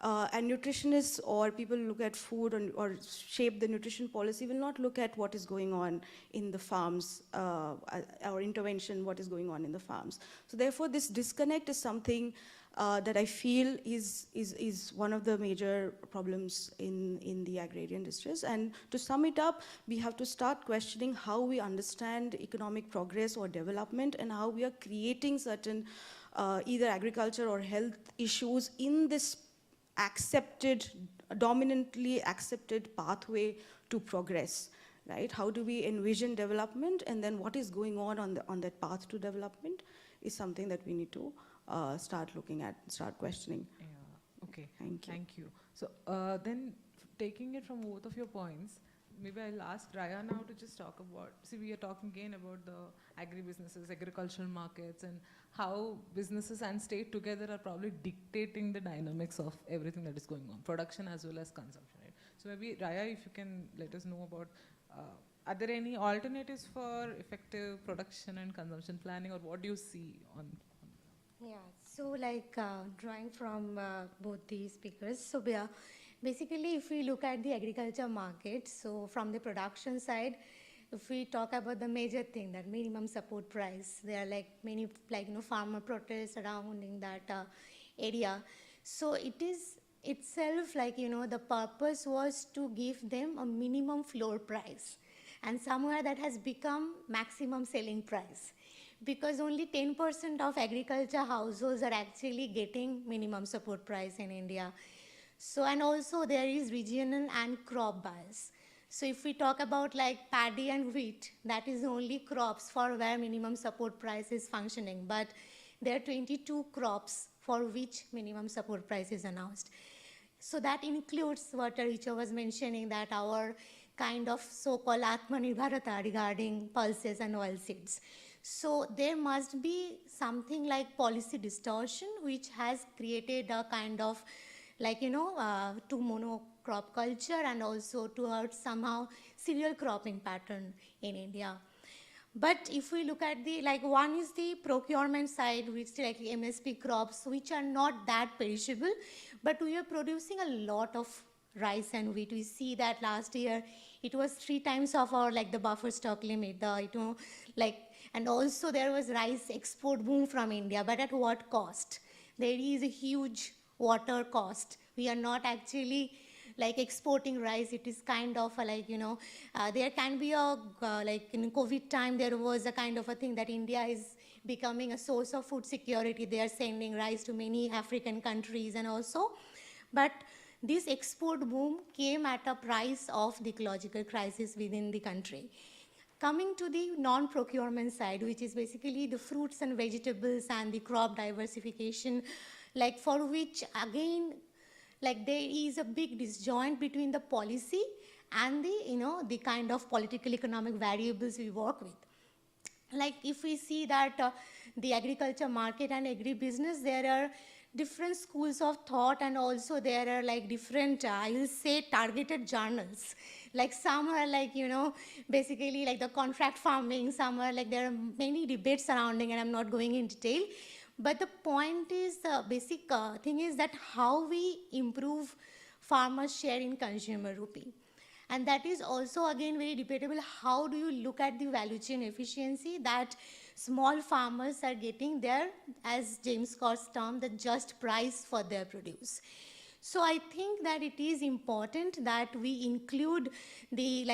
[SPEAKER 4] And nutritionists or people who look at food or shape the nutrition policy will not look at what is going on in the farms or intervention, what is going on in the farms. So therefore, this disconnect is something that I feel is one of the major problems in the agrarian distress. And to sum it up, we have to start questioning how we understand economic progress or development and how we are creating certain either agriculture or health issues in this dominantly accepted pathway to progress, right? How do we envision development, and then what is going on that path to development is something that we need to start looking at, start questioning.
[SPEAKER 1] Yeah. Okay.
[SPEAKER 4] Thank you.
[SPEAKER 1] So then, taking it from both of your points, maybe I'll ask Raya now to just talk about, see, we are talking again about the agribusinesses, agricultural markets, and how businesses and state together are probably dictating the dynamics of everything that is going on, production as well as consumption, right? So maybe, Raya, if you can let us know about, are there any alternatives for effective production and consumption planning, or what do you see on?
[SPEAKER 2] Yeah, so like drawing from both the speakers, so basically if we look at the agriculture market, so from the production side, if we talk about the major thing, that minimum support price, there are like many farmer protests around in that area. So it is itself the purpose was to give them a minimum floor price, and somewhere that has become maximum selling price, because only 10% of agriculture households are actually getting minimum support price in India. So, and also there is regional and crop bias. So if we talk about like paddy and wheat, that is only crops for where minimum support price is functioning, but there are 22 crops for which minimum support price is announced. So that includes what Richa was mentioning, that our kind of so-called Atmanirbharata regarding pulses and oilseeds. So there must be something like policy distortion, which has created a kind of to monocrop culture and also towards somehow cereal cropping pattern in India. But if we look at the, one is the procurement side, which is like MSP crops, which are not that perishable, but we are producing a lot of rice and wheat. We see that last year it was 3 times of our the buffer stock limit. And also there was rice export boom from India, but at what cost? There is a huge water cost. We are not actually exporting rice. It is kind of there can be a in COVID time there was a kind of a thing that India is becoming a source of food security. They are sending rice to many African countries and also, but this export boom came at a price of the ecological crisis within the country. Coming to the non-procurement side, which is basically the fruits and vegetables and the crop diversification, for which again, there is a big disjoint between the policy and the kind of political economic variables we work with. If we see that the agriculture market and agribusiness, there are different schools of thought, and also there are different, I will say, targeted journals. Some are basically the contract farming, some are there are many debates surrounding, and I'm not going in detail. But the point is, the basic thing is that how we improve farmers' share in consumer rupee. And that is also again very debatable. How do you look at the value chain efficiency that small farmers are getting their, as James Scott's term, the just price for their produce? So I think that it is important that we include the,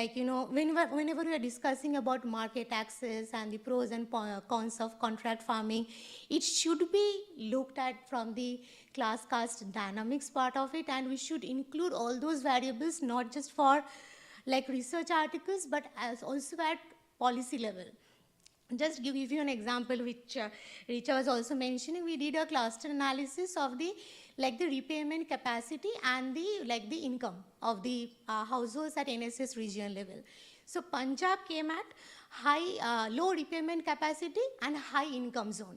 [SPEAKER 2] whenever we are discussing about market access and the pros and cons of contract farming, it should be looked at from the class caste dynamics part of it, and we should include all those variables, not just for research articles, but as also at policy level. Just give you an example, which Richa was also mentioning. We did a cluster analysis of the repayment capacity and the income of the households at NSS region level. So Punjab came at low repayment capacity and high income zone.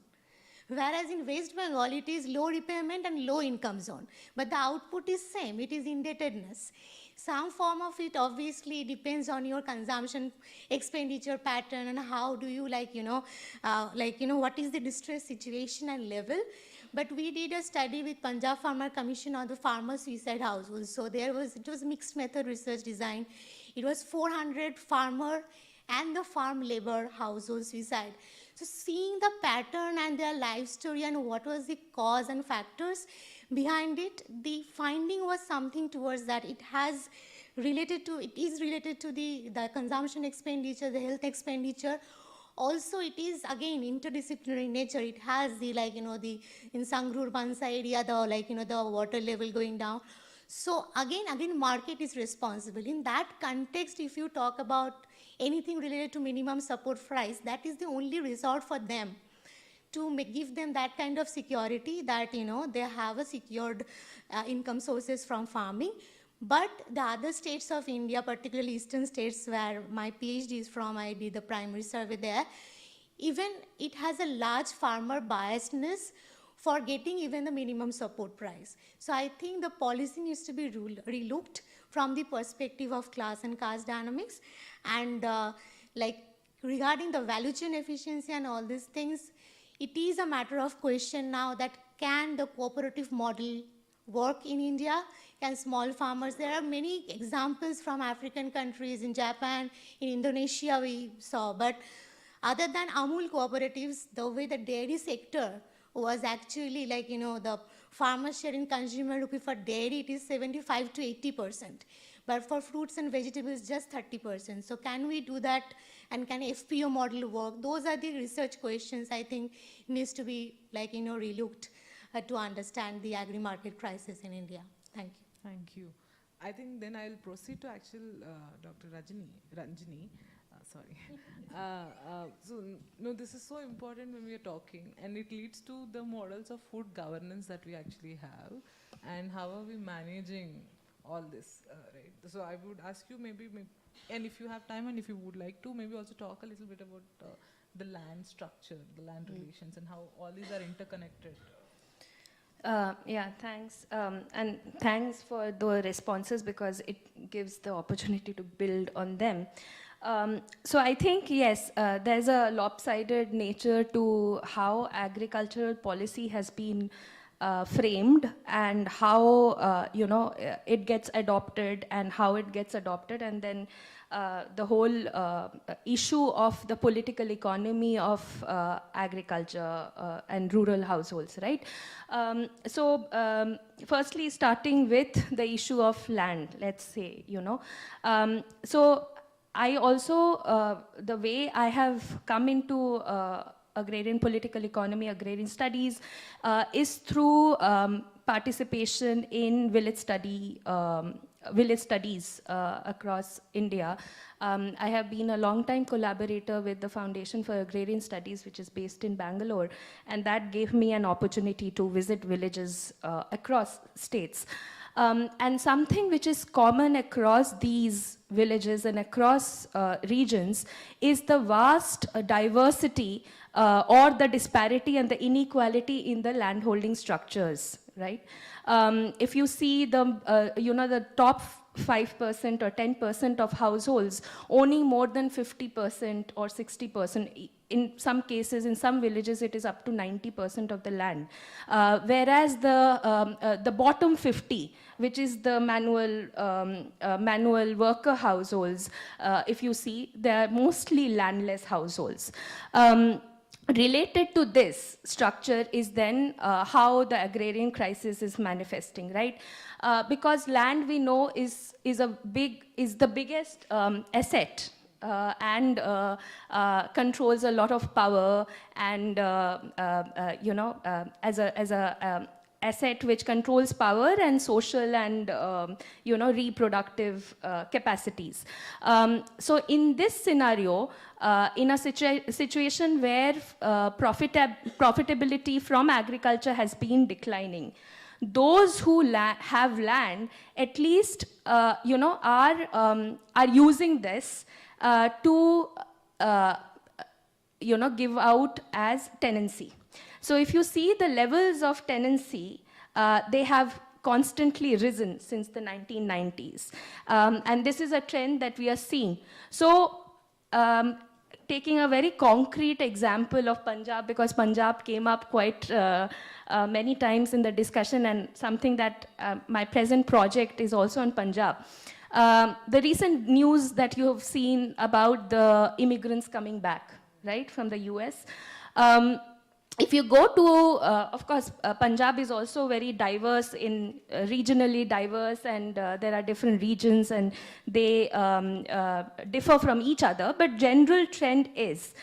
[SPEAKER 2] Whereas in West Bengal, it is low repayment and low income zone. But the output is same, it is indebtedness. Some form of it obviously depends on your consumption expenditure pattern and how do you what is the distress situation and level. But we did a study with Punjab Farmer Commission on the farmer suicide households. So it was mixed method research design. It was 400 farmer and the farm labor household suicide. So seeing the pattern and their life story and what was the cause and factors behind it, the finding was something towards that it is related to the consumption expenditure, the health expenditure. Also, it is again interdisciplinary nature. It has the in Sangrur Bansa area, the water level going down. So again market is responsible. In that context, if you talk about anything related to minimum support price, that is the only resort for them to give them that kind of security that they have a secured income sources from farming. But the other states of India, particularly eastern states where my PhD is from, I did the primary survey there, even it has a large farmer biasness for getting even the minimum support price. So I think the policy needs to be relooked from the perspective of class and caste dynamics. And regarding the value chain efficiency and all these things, it is a matter of question now that can the cooperative model work in India? Can small farmers, there are many examples from African countries, in Japan, in Indonesia we saw, but other than Amul cooperatives, the way the dairy sector was actually the farmer share in consumer rupee for dairy, it is 75 to 80%. But for fruits and vegetables, just 30%. So can we do that? And can FPO model work? Those are the research questions I think needs to be relooked to understand the agri-market crisis in India. Thank you.
[SPEAKER 1] Thank you. I think then I'll proceed to Dr. Ranjini. Sorry. This is so important when we are talking, and it leads to the models of food governance that we actually have, and how are we managing all this, right? So I would ask you maybe, and if you have time and if you would like to, maybe also talk a little bit about the land structure, the land relations, and how all these are interconnected.
[SPEAKER 6] Yeah, thanks. And thanks for the responses because it gives the opportunity to build on them. So I think, yes, there's a lopsided nature to how agricultural policy has been framed and how, it gets adopted and how it gets adopted, and then the whole issue of the political economy of agriculture and rural households, right? Firstly, starting with the issue of land, let's say, so I also, the way I have come into agrarian political economy, agrarian studies, is through participation in village studies across India. I have been a long-time collaborator with the Foundation for Agrarian Studies, which is based in Bangalore, and that gave me an opportunity to visit villages across states. And something which is common across these villages and across regions is the vast diversity or the disparity and the inequality in the landholding structures, right? If you see the, the top 5% or 10% of households owning more than 50% or 60%, in some cases, in some villages, it is up to 90% of the land. Whereas the bottom 50, which is the manual worker households, if you see, they are mostly landless households. Related to this structure is then how the agrarian crisis is manifesting, right? Because land, we know, is the biggest asset and controls a lot of power, and as a asset which controls power and social and reproductive capacities. So in this scenario, in a situation where profitability from agriculture has been declining, those who have land at least are using this to give out as tenancy. So if you see the levels of tenancy, they have constantly risen since the 1990s. And this is a trend that we are seeing. So taking a very concrete example of Punjab, because Punjab came up quite many times in the discussion, and something that my present project is also on Punjab. The recent news that you have seen about the immigrants coming back, right, from the US. If you go to, of course, Punjab is also very diverse, regionally diverse, and there are different regions, and they differ from each other. But general trend is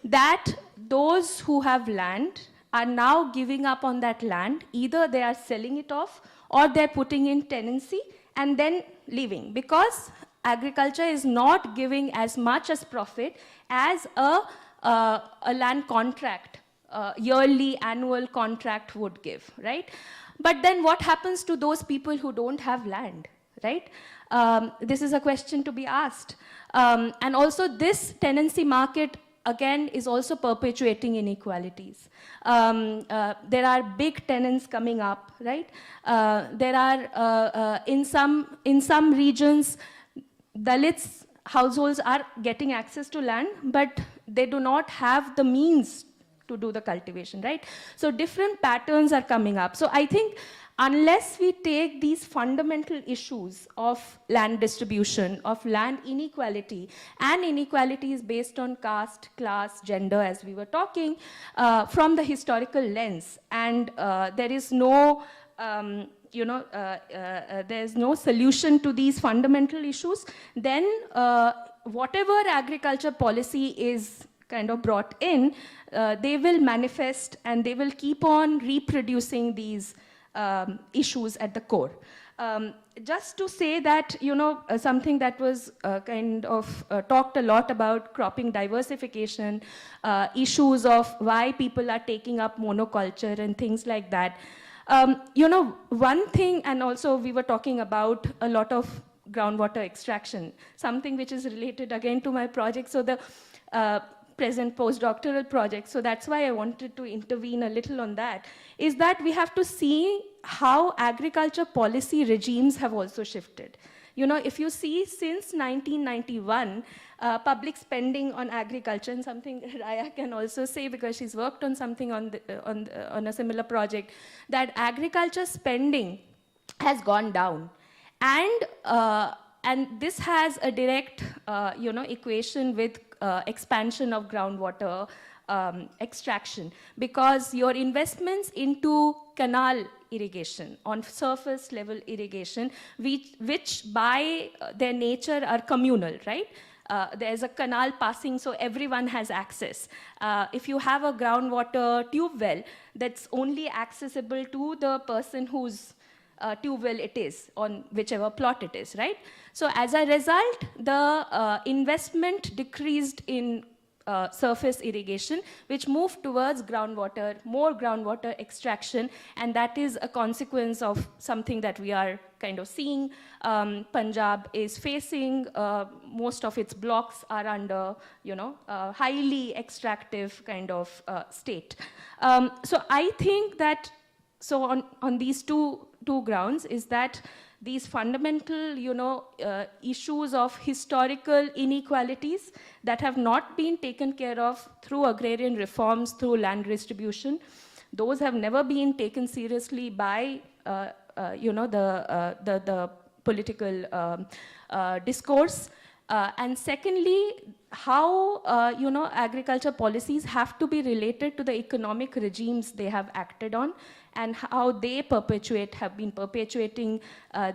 [SPEAKER 6] that those who have land are now giving up on that land. Either they are selling it off, or they're putting in tenancy and then leaving, because agriculture is not giving as much as profit as a land contract. Yearly, annual contract would give, right? But then what happens to those people who don't have land, right? This is a question to be asked. And also this tenancy market, again, is also perpetuating inequalities. There are big tenants coming up, right? There are, in some regions, Dalits households are getting access to land, but they do not have the means to do the cultivation, right? So different patterns are coming up. So I think unless we take these fundamental issues of land distribution, of land inequality, and inequalities based on caste, class, gender, as we were talking, from the historical lens, and there is no there's no solution to these fundamental issues, then whatever agriculture policy is kind of brought in, they will manifest and they will keep on reproducing these issues at the core. Just to say that, something that was kind of talked a lot about, cropping diversification, issues of why people are taking up monoculture and things like that. One thing, and also we were talking about a lot of groundwater extraction, something which is related again to my project. So the present postdoctoral project, so that's why I wanted to intervene a little on that, is that we have to see how agriculture policy regimes have also shifted. You know, if you see since 1991, public spending on agriculture, and something Raya can also say because she's worked on something on a similar project, that agriculture spending has gone down. And this has a direct equation with expansion of groundwater extraction, because your investments into canal irrigation, on surface level irrigation, which by their nature are communal, right? There's a canal passing, so everyone has access. If you have a groundwater tube well, that's only accessible to the person whose tube well it is, on whichever plot it is, right? So as a result, the investment decreased in surface irrigation, which moved towards groundwater, more groundwater extraction, and that is a consequence of something that we are kind of seeing. Punjab is facing, most of its blocks are under, highly extractive kind of state. So I think that, so on these two grounds, is that these fundamental, issues of historical inequalities that have not been taken care of through agrarian reforms, through land distribution, those have never been taken seriously by, the political discourse. And secondly, how agriculture policies have to be related to the economic regimes they have acted on, and how they have been perpetuating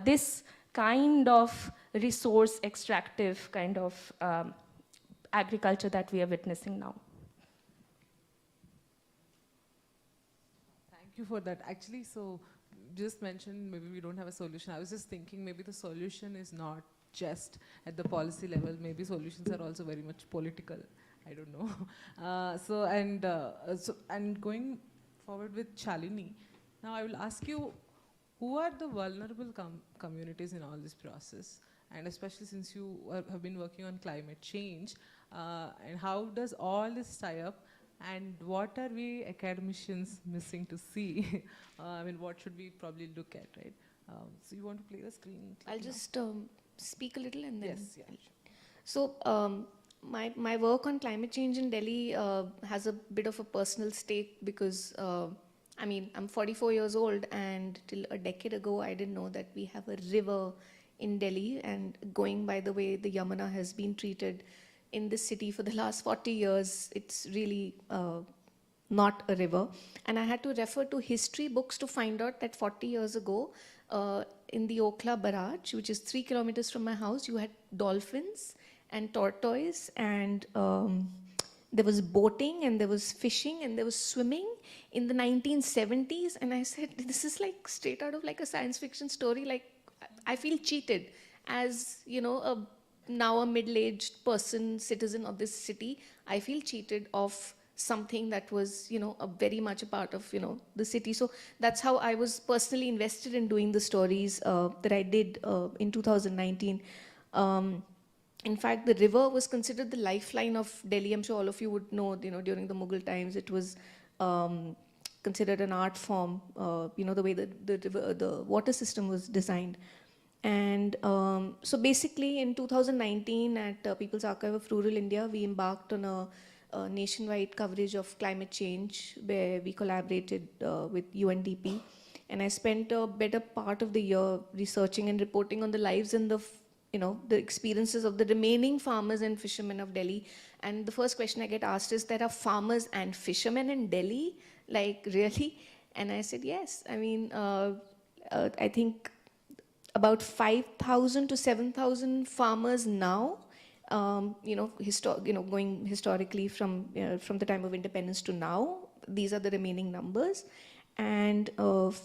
[SPEAKER 6] this kind of resource extractive kind of agriculture that we are witnessing now.
[SPEAKER 1] Thank you for that. Actually, so just mentioned maybe we don't have a solution. I was just thinking maybe the solution is not just at the policy level. Maybe solutions are also very much political. I don't know. And going forward with Shalini, now I will ask you, who are the vulnerable communities in all this process? And especially since you have been working on climate change, and how does all this tie up? And what are we academicians missing to see? I mean, what should we probably look at, right? So you want to play the screen?
[SPEAKER 5] I'll just speak a little and then.
[SPEAKER 1] Yes, yeah.
[SPEAKER 5] So my work on climate change in Delhi has a bit of a personal stake, because I'm 44 years old, and till a decade ago I didn't know that we have a river in Delhi, and going by the way the Yamuna has been treated in this city for the last 40 years, it's really not a river. And I had to refer to history books to find out that 40 years ago, in the Okhla Barrage, which is 3 kilometers from my house, you had dolphins and tortoise, and there was boating, and there was fishing, and there was swimming in the 1970s. And I said, this is like straight out of like a science fiction story. Like, I feel cheated as, now a middle-aged person, citizen of this city. I feel cheated of something that was, a very much a part of, the city. So that's how I was personally invested in doing the stories that I did in 2019. In fact, the river was considered the lifeline of Delhi. I'm sure all of you would know, during the Mughal times, it was considered an art form, the way the water system was designed. And so basically in 2019 at People's Archive of Rural India, we embarked on a nationwide coverage of climate change, where we collaborated with UNDP. And I spent a better part of the year researching and reporting on the lives and the experiences of the remaining farmers and fishermen of Delhi. And the first question I get asked is, there are farmers and fishermen in Delhi? Like, really? And I said, yes. I mean, I think about 5,000 to 7,000 farmers now, going historically from the time of independence to now. These are the remaining numbers. And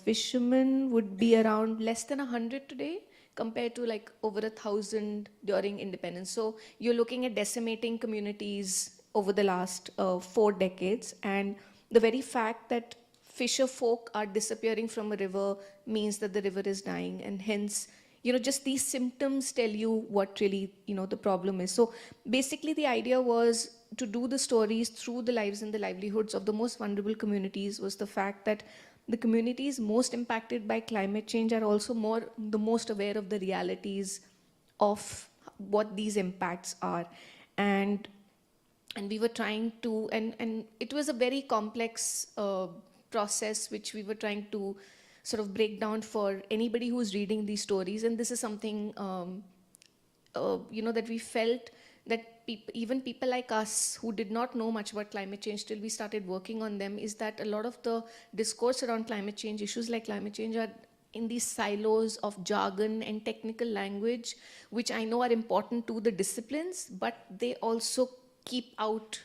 [SPEAKER 5] fishermen would be around less than 100 today, compared to like over 1,000 during independence. So you're looking at decimating communities over the last 4 decades. And the very fact that fisher folk are disappearing from a river means that the river is dying. And hence, just these symptoms tell you what really, the problem is. So basically the idea was to do the stories through the lives and the livelihoods of the most vulnerable communities was the fact that the communities most impacted by climate change are also the most aware of the realities of what these impacts are. And we were trying to, and it was a very complex process which we were trying to sort of break down for anybody who's reading these stories. And this is something that we felt that even people like us who did not know much about climate change till we started working on them, is that a lot of the discourse around climate change, issues like climate change, are in these silos of jargon and technical language, which I know are important to the disciplines, but they also keep out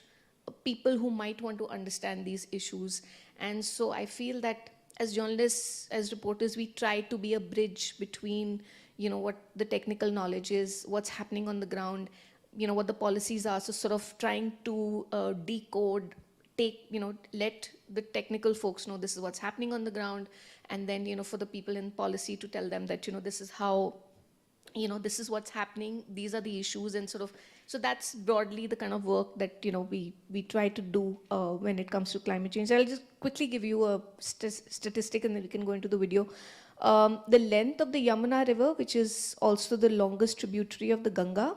[SPEAKER 5] people who might want to understand these issues. And so I feel that as journalists, as reporters, we try to be a bridge between what the technical knowledge is, what's happening on the ground, what the policies are. So sort of trying to decode, let the technical folks know this is what's happening on the ground. And then, for the people in policy to tell them that, this is how, this is what's happening, these are the issues, and sort of, so that's broadly the kind of work that, we try to do when it comes to climate change. I'll just quickly give you a statistic and then we can go into the video. The length of the Yamuna River, which is also the longest tributary of the Ganga,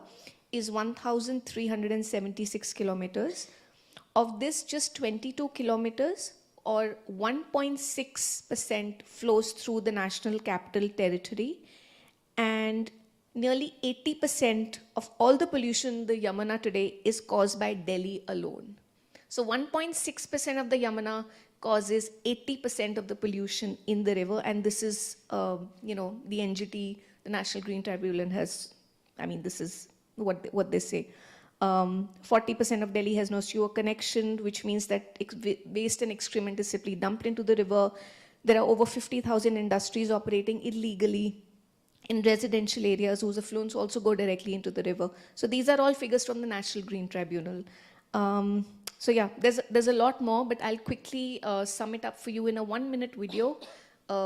[SPEAKER 5] is 1,376 kilometers. Of this, just 22 kilometers or 1.6% flows through the National Capital Territory, and nearly 80% of all the pollution in the Yamuna today is caused by Delhi alone. So 1.6% of the Yamuna causes 80% of the pollution in the river, and this is, the NGT, the National Green Tribunal this is what they say. 40% of Delhi has no sewer connection, which means that waste and excrement is simply dumped into the river. There are over 50,000 industries operating illegally in residential areas whose effluents also go directly into the river. So these are all figures from the National Green Tribunal. So yeah, there's a lot more, but I'll quickly sum it up for you in a 1-minute video,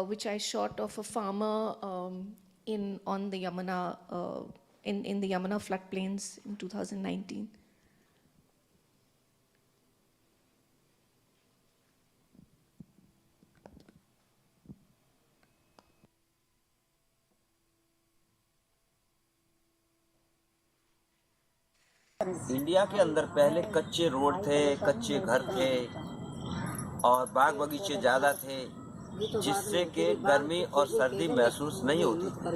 [SPEAKER 5] which I shot of a farmer on the Yamuna, in the Yamuna floodplains in 2019.
[SPEAKER 7] India के अंदर पहले कच्चे road थे, कच्चे घर थे और बाग बगीचे ज़्यादा थे, जिससे कि गर्मी और सर्दी महसूस नहीं होती थी।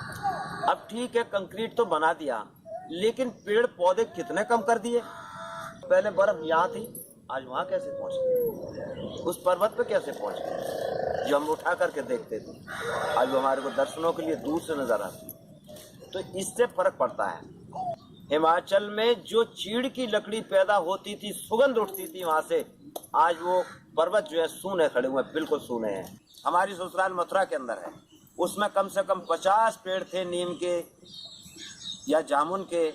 [SPEAKER 7] अब ठीक है, कंक्रीट तो बना दिया, लेकिन पेड़ पौधे कितने कम कर दिए। पहले बर्फ यहाँ थी, आज वहाँ कैसे पहुँच गए, उस पर्वत पे कैसे पहुँच गए जो हम उठा करके देखते थे, आज वो हमारे को दर्शनों के लिए दूर से नजर आती। तो इससे फर्क पड़ता है। हिमाचल में जो चीड़ की लकड़ी पैदा होती थी, सुगंध उठती थी वहां से, आज वो पर्वत जो है सूने खड़े हुए, बिल्कुल सूने हैं। हमारी ससुराल मथुरा के अंदर है, उसमें कम से कम 50 पेड़ थे नीम के या जामुन के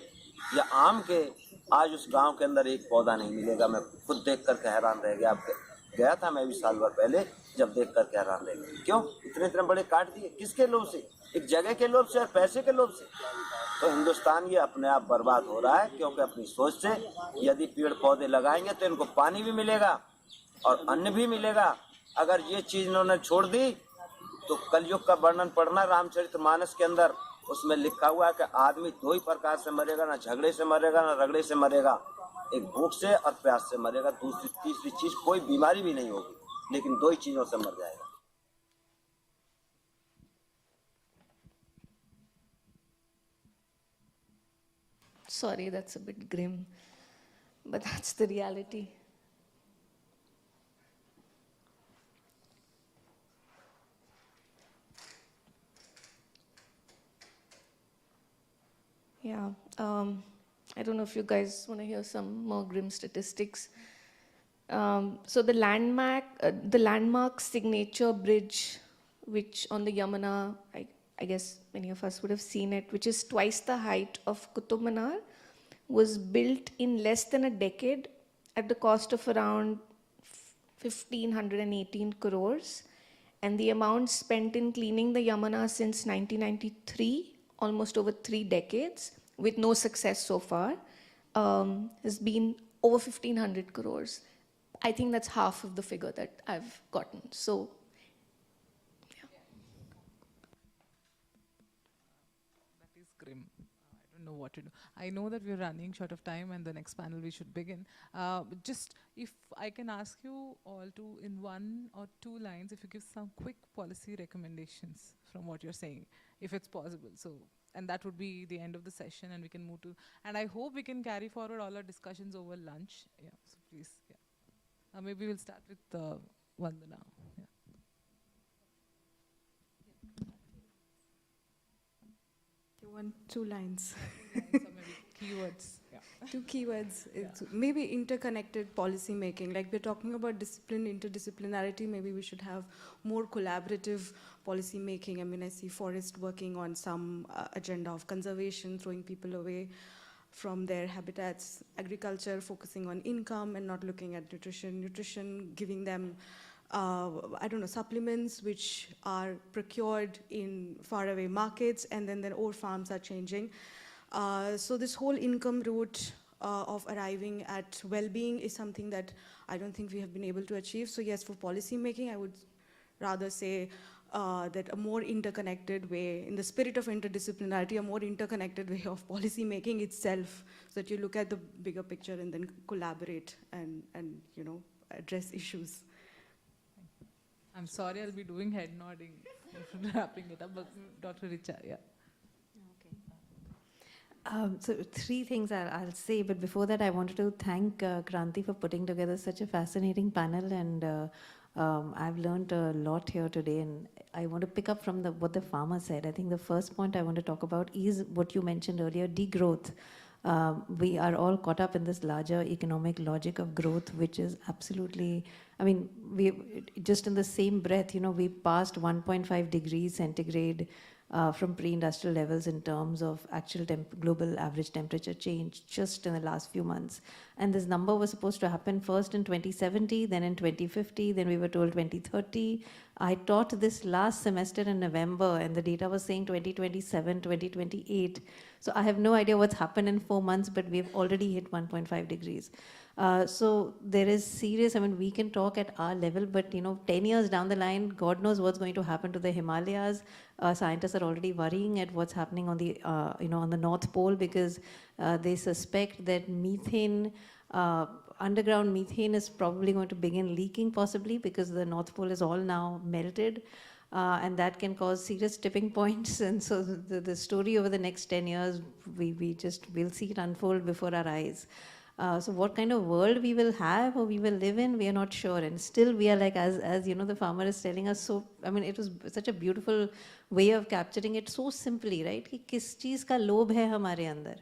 [SPEAKER 7] या आम के। आज उस गांव के अंदर एक पौधा नहीं मिलेगा। मैं खुद देख करके हैरान रह गया। गया था मैं भी साल भर पहले, जब देख करके हैरान रह गया। क्यों इतने इतने बड़े काट दिए, किसके लोभ से? एक जगह के लोभ से और पैसे के लोभ से। तो हिंदुस्तान ये अपने आप बर्बाद हो रहा है, क्योंकि अपनी सोच से यदि पेड़ पौधे लगाएंगे तो इनको पानी भी मिलेगा और अन्न भी मिलेगा। अगर ये चीज इन्होंने छोड़ दी तो कलयुग का वर्णन पढ़ना रामचरितमानस के अंदर, उसमें लिखा हुआ है कि आदमी दो ही प्रकार से मरेगा, ना झगड़े से मरेगा ना रगड़े से मरेगा। एक भूख से और प्यास से मरेगा, दूसरी तीसरी चीज कोई बीमारी भी नहीं होगी, लेकिन दो ही चीजों से मर जाएगा।
[SPEAKER 5] Sorry, that's a bit grim, but that's the reality. Yeah, I don't know if you guys want to hear some more grim statistics. So the landmark signature bridge, which on the Yamuna, I guess many of us would have seen it, which is twice the height of Qutub Minar, was built in less than a decade at the cost of around 1,518 crores. And the amount spent in cleaning the Yamuna since 1993, almost over 3 decades, with no success so far, has been over 1,500 crores. I think that's half of the figure that I've gotten. So,
[SPEAKER 1] That is grim. I don't know what to do. I know that we're running short of time and the next panel we should begin. Just if I can ask you all to, in 1 or 2 lines, if you give some quick policy recommendations from what you're saying, if it's possible. So, and that would be the end of the session and we can move to, and I hope we can carry forward all our discussions over lunch. Yeah, so please, yeah. Maybe we'll start with Vandana. Yeah.
[SPEAKER 4] You want 2 lines?
[SPEAKER 1] So maybe keywords. Yeah.
[SPEAKER 4] 2 keywords. It's maybe interconnected policy making. Like we're talking about discipline, interdisciplinarity, maybe we should have more collaborative policy making. I mean, I see Forest working on some agenda of conservation, throwing people away from their habitats, agriculture focusing on income and not looking at nutrition giving them I don't know, supplements which are procured in faraway markets, and then their old farms are changing. So this whole income route of arriving at well-being is something that I don't think we have been able to achieve. So yes, for policy making, I would rather say that a more interconnected way, in the spirit of interdisciplinarity, a more interconnected way of policy making itself, so that you look at the bigger picture and then collaborate and you know, address issues.
[SPEAKER 1] I'm sorry, I'll be doing head nodding, wrapping it up, but Dr. Richa, yeah.
[SPEAKER 3] So 3 things I'll say, but before that I wanted to thank Kranti for putting together such a fascinating panel, and I've learned a lot here today, and I want to pick up from what the farmer said. I think the first point I want to talk about is what you mentioned earlier, degrowth. We are all caught up in this larger economic logic of growth, which is absolutely, I mean, we just in the same breath, you know, we passed 1.5 degrees centigrade from pre-industrial levels in terms of actual global average temperature change just in the last few months. And this number was supposed to happen first in 2070, then in 2050, then we were told 2030. I taught this last semester in November, and the data was saying 2027, 2028. So I have no idea what's happened in 4 months, but we've already hit 1.5 degrees. So there is serious, I mean, we can talk at our level, but you know, 10 years down the line, God knows what's going to happen to the Himalayas. Scientists are already worrying at what's happening on the, you know, on the North Pole, because they suspect that methane, underground methane is probably going to begin leaking possibly, because the North Pole is all now melted. And that can cause serious tipping points. And so the story over the next 10 years, we'll see it unfold before our eyes. So what kind of world we will have or we will live in, we are not sure. And still we are like, as you know, the farmer is telling us, so, I mean, it was such a beautiful way of capturing it so simply, right? Ki kis cheez ka lobh hai hamare andar?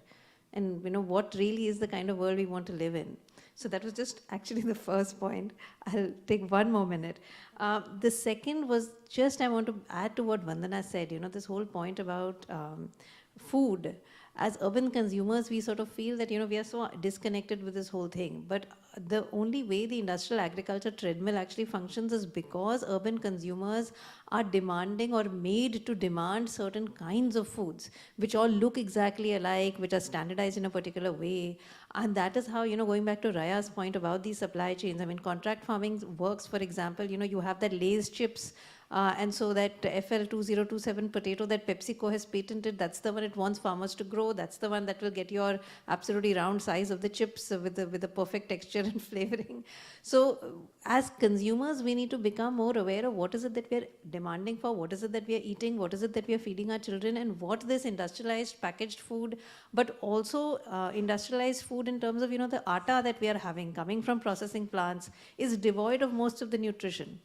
[SPEAKER 3] And you know, what really is the kind of world we want to live in? So that was just actually the first point. I'll take 1 more minute. The second was just, I want to add to what Vandana said, you know, this whole point about food. As urban consumers, we sort of feel that, you know, we are so disconnected with this whole thing. But the only way the industrial agriculture treadmill actually functions is because urban consumers are demanding or made to demand certain kinds of foods, which all look exactly alike, which are standardized in a particular way. And that is how, you know, going back to Raya's point about these supply chains, I mean, contract farming works, for example, you know, you have that Lay's chips, and so that FL2027 potato that PepsiCo has patented, that's the one it wants farmers to grow. That's the one that will get your absolutely round size of the chips with the perfect texture and flavoring. So as consumers, we need to become more aware of what is it that we're demanding for, what is it that we are eating, what is it that we are feeding our children, and what this industrialized packaged food, but also industrialized food in terms of, you know, the atta that we are having coming from processing plants is devoid of most of the nutrition.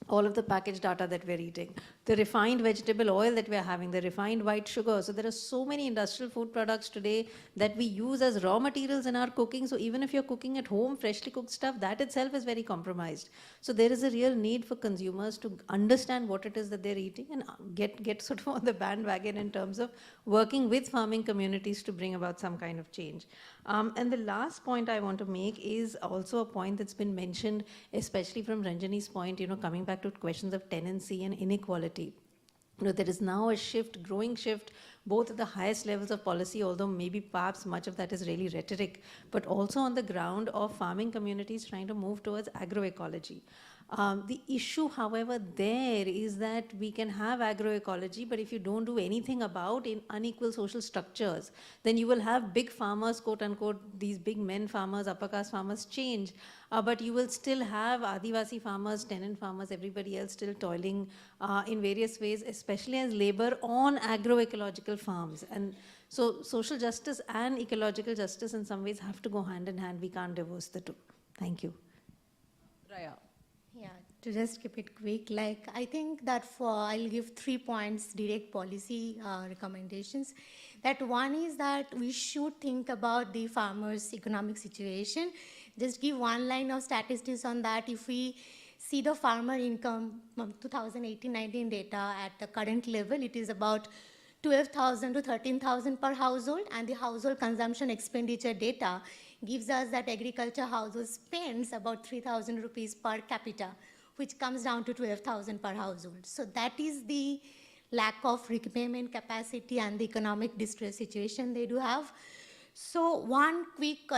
[SPEAKER 3] All of the packaged data that we're eating, the refined vegetable oil that we're having, the refined white sugar. So there are so many industrial food products today that we use as raw materials in our cooking. So even if you're cooking at home, freshly cooked stuff, that itself is very compromised. So there is a real need for consumers to understand what it is that they're eating and get sort of on the bandwagon in terms of working with farming communities to bring about some kind of change. And the last point I want to make is also a point that's been mentioned, especially from Ranjani's point, you know, coming back to questions of tenancy and inequality. You know, there is now a shift, growing shift, both at the highest levels of policy, although maybe perhaps much of that is really rhetoric, but also on the ground of farming communities trying to move towards agroecology. The issue, however, there is that we can have agroecology, but if you don't do anything about in unequal social structures, then you will have big farmers, quote unquote, these big men farmers, upper caste farmers change, but you will still have Adivasi farmers, tenant farmers, everybody else still toiling in various ways, especially as labor on agroecological farms. And so social justice and ecological justice in some ways have to go hand in hand. We can't divorce the two. Thank you.
[SPEAKER 1] Raya.
[SPEAKER 2] Yeah, to just keep it quick, like I think that I'll give 3 points direct policy recommendations. That one is that we should think about the farmers' economic situation. Just give one line of statistics on that. If we see the farmer income from 2018-19 data at the current level, it is about 12,000 to 13,000 per household, and the household consumption expenditure data gives us that agriculture household spends about 3,000 rupees per capita, which comes down to 12,000 per household. So that is the lack of repayment capacity and the economic distress situation they do have. So one quick,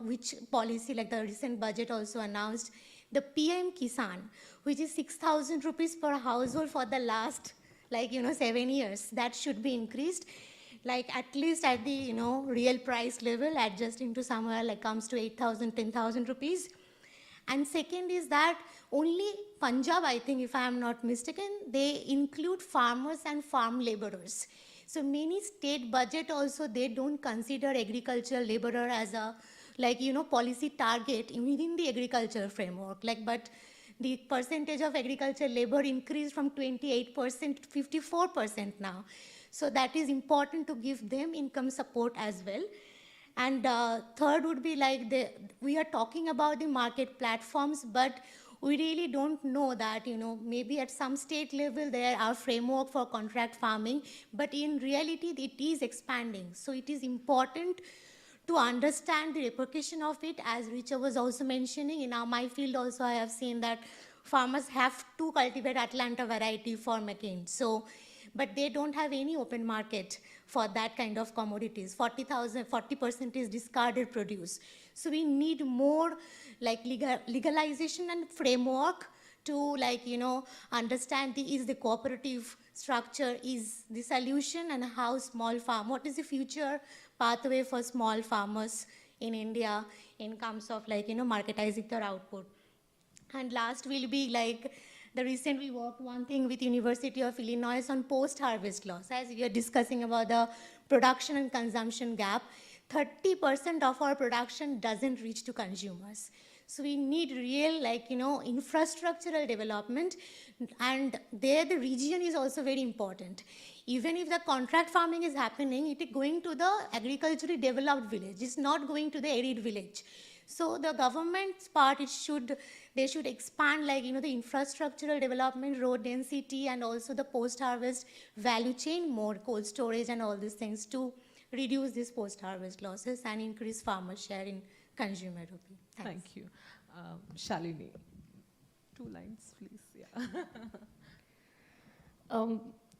[SPEAKER 2] which policy, like the recent budget also announced, the PM Kisan, which is 6,000 rupees per household for the last, 7 years, that should be increased. Like at least at the, real price level, adjusting to somewhere like comes to 8,000, 10,000 rupees. And second is that only Punjab, I think, if I am not mistaken, they include farmers and farm laborers. So many state budget also, they don't consider agricultural laborer as a, policy target within the agriculture framework. But the percentage of agricultural labor increased from 28% to 54% now. So that is important to give them income support as well. And third would be we are talking about the market platforms, but we really don't know that, maybe at some state level there are framework for contract farming, but in reality it is expanding. So it is important to understand the repercussion of it, as Richa was also mentioning. In my field also I have seen that farmers have to cultivate Atlanta variety for McCain. So, but they don't have any open market for that kind of commodities. 40% is discarded produce. So we need more legalization and framework to understand is the cooperative structure is the solution, and how what is the future pathway for small farmers in India in terms of marketizing their output. And last will be the recent we worked one thing with University of Illinois on post-harvest loss. As we are discussing about the production and consumption gap, 30% of our production doesn't reach to consumers. So we need real infrastructural development, and there the region is also very important. Even if the contract farming is happening, it is going to the agriculturally developed village. It's not going to the arid village. So the government's part, they should expand the infrastructural development, road density, and also the post-harvest value chain, more cold storage and all these things to reduce these post-harvest losses and increase farmer share in consumer rupee. Thanks.
[SPEAKER 1] Thank you. Shalini, 2 lines, please. Yeah.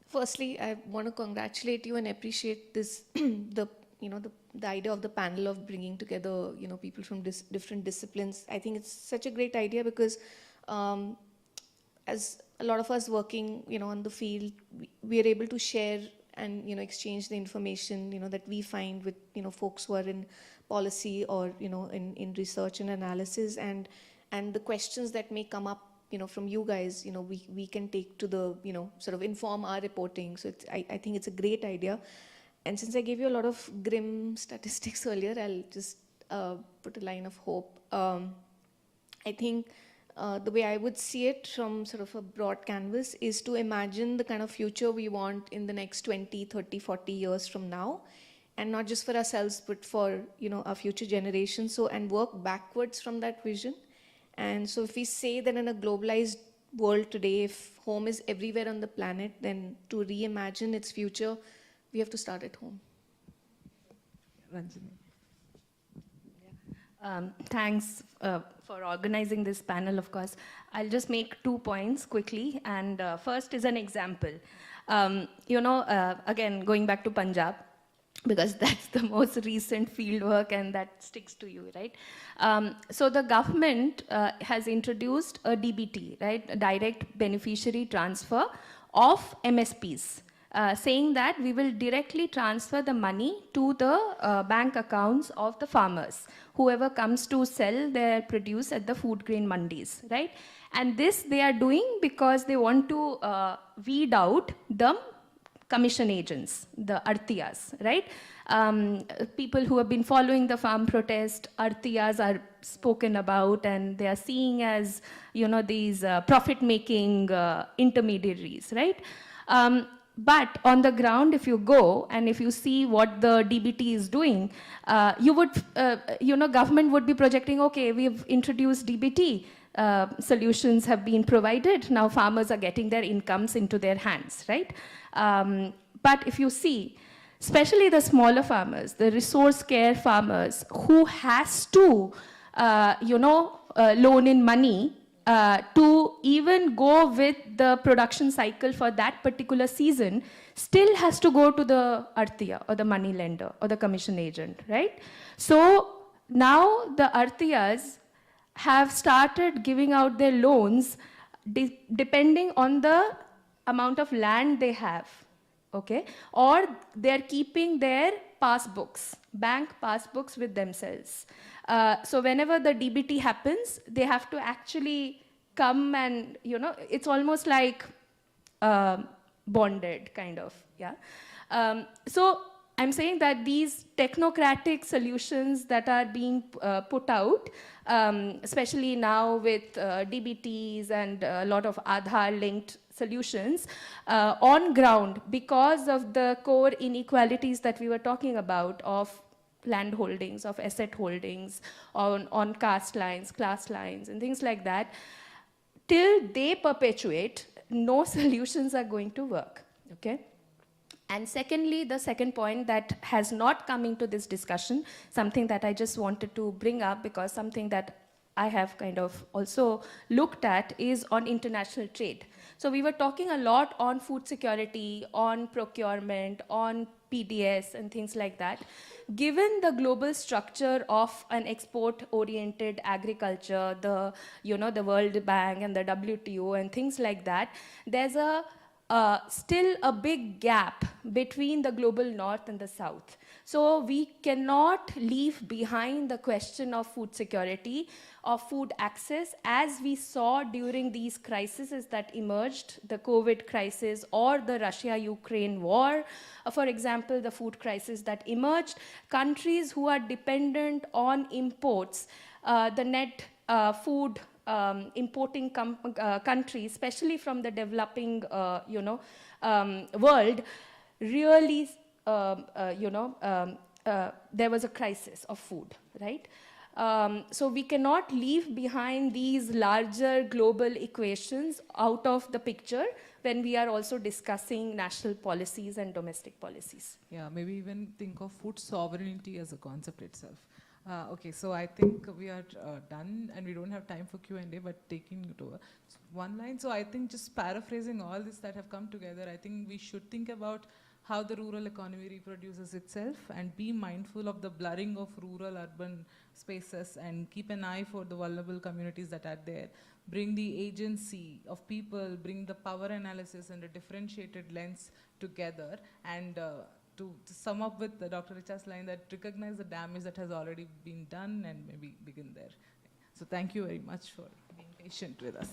[SPEAKER 5] Firstly, I want to congratulate you and appreciate this, the idea of the panel of bringing together, people from different disciplines. I think it's such a great idea because as a lot of us working, on the field, we are able to share and, exchange the information, that we find with, folks who are in policy or, in research and analysis, and the questions that may come up, from you guys, we can take to the, sort of inform our reporting. So I think it's a great idea. And since I gave you a lot of grim statistics earlier, I'll just put a line of hope. I think the way I would see it from sort of a broad canvas is to imagine the kind of future we want in the next 20, 30, 40 years from now. And not just for ourselves, but for our future generations. So, and work backwards from that vision. And so if we say that in a globalized world today, if home is everywhere on the planet, then to reimagine its future, we have to start at home.
[SPEAKER 1] Ranjini.
[SPEAKER 6] Thanks for organizing this panel, of course. I'll just make 2 points quickly. And first is an example. Again, going back to Punjab, because that's the most recent field work and that sticks to you, right? So the government has introduced a DBT, right? A direct beneficiary transfer of MSPs, saying that we will directly transfer the money to the bank accounts of the farmers, whoever comes to sell their produce at the food grain mandis, right? And this they are doing because they want to weed out the commission agents, the artiyas, right? People who have been following the farm protest, artiyas are spoken about, and they are seen as, these profit-making intermediaries, right? But on the ground, if you go and if you see what the DBT is doing, you would, government would be projecting, okay, we've introduced DBT, solutions have been provided, now farmers are getting their incomes into their hands, right? But if you see, especially the smaller farmers, the resource care farmers who has to, loan in money to even go with the production cycle for that particular season, still has to go to the artiya or the money lender or the commission agent, right? So now the artiyas have started giving out their loans depending on the amount of land they have, okay? Or they're keeping their passbooks, bank passbooks with themselves. So whenever the DBT happens, they have to actually come and, it's almost like bonded, kind of, yeah? So I'm saying that these technocratic solutions that are being put out, especially now with DBTs and a lot of Aadhaar-linked solutions, on ground, because of the core inequalities that we were talking about of land holdings, of asset holdings, on caste lines, class lines, and things like that, till they perpetuate, no solutions are going to work, okay? And secondly, the second point that has not come into this discussion, something that I just wanted to bring up because something that I have kind of also looked at is on international trade. So we were talking a lot on food security, on procurement, on PDS and things like that. Given the global structure of an export-oriented agriculture, the World Bank and the WTO and things like that, there's still a big gap between the global north and the south. So we cannot leave behind the question of food security, of food access, as we saw during these crises that emerged, the COVID crisis or the Russia-Ukraine war. For example, the food crisis that emerged, countries who are dependent on imports, the net food importing countries, especially from the developing, world, really, there was a crisis of food, right? So we cannot leave behind these larger global equations out of the picture when we are also discussing national policies and domestic policies.
[SPEAKER 1] Yeah, maybe even think of food sovereignty as a concept itself. Okay, so I think we are done and we don't have time for Q&A, but taking it over. One line, so I think just paraphrasing all this that have come together, I think we should think about how the rural economy reproduces itself and be mindful of the blurring of rural-urban spaces and keep an eye for the vulnerable communities that are there. Bring the agency of people, bring the power analysis and a differentiated lens together, and to sum up with Dr. Richa's line, that recognize the damage that has already been done and maybe begin there. So thank you very much for being patient with us.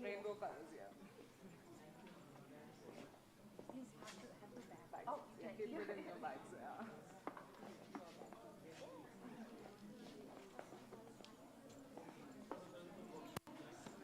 [SPEAKER 1] Rainbow colors, yeah. little bit in your bag, sir.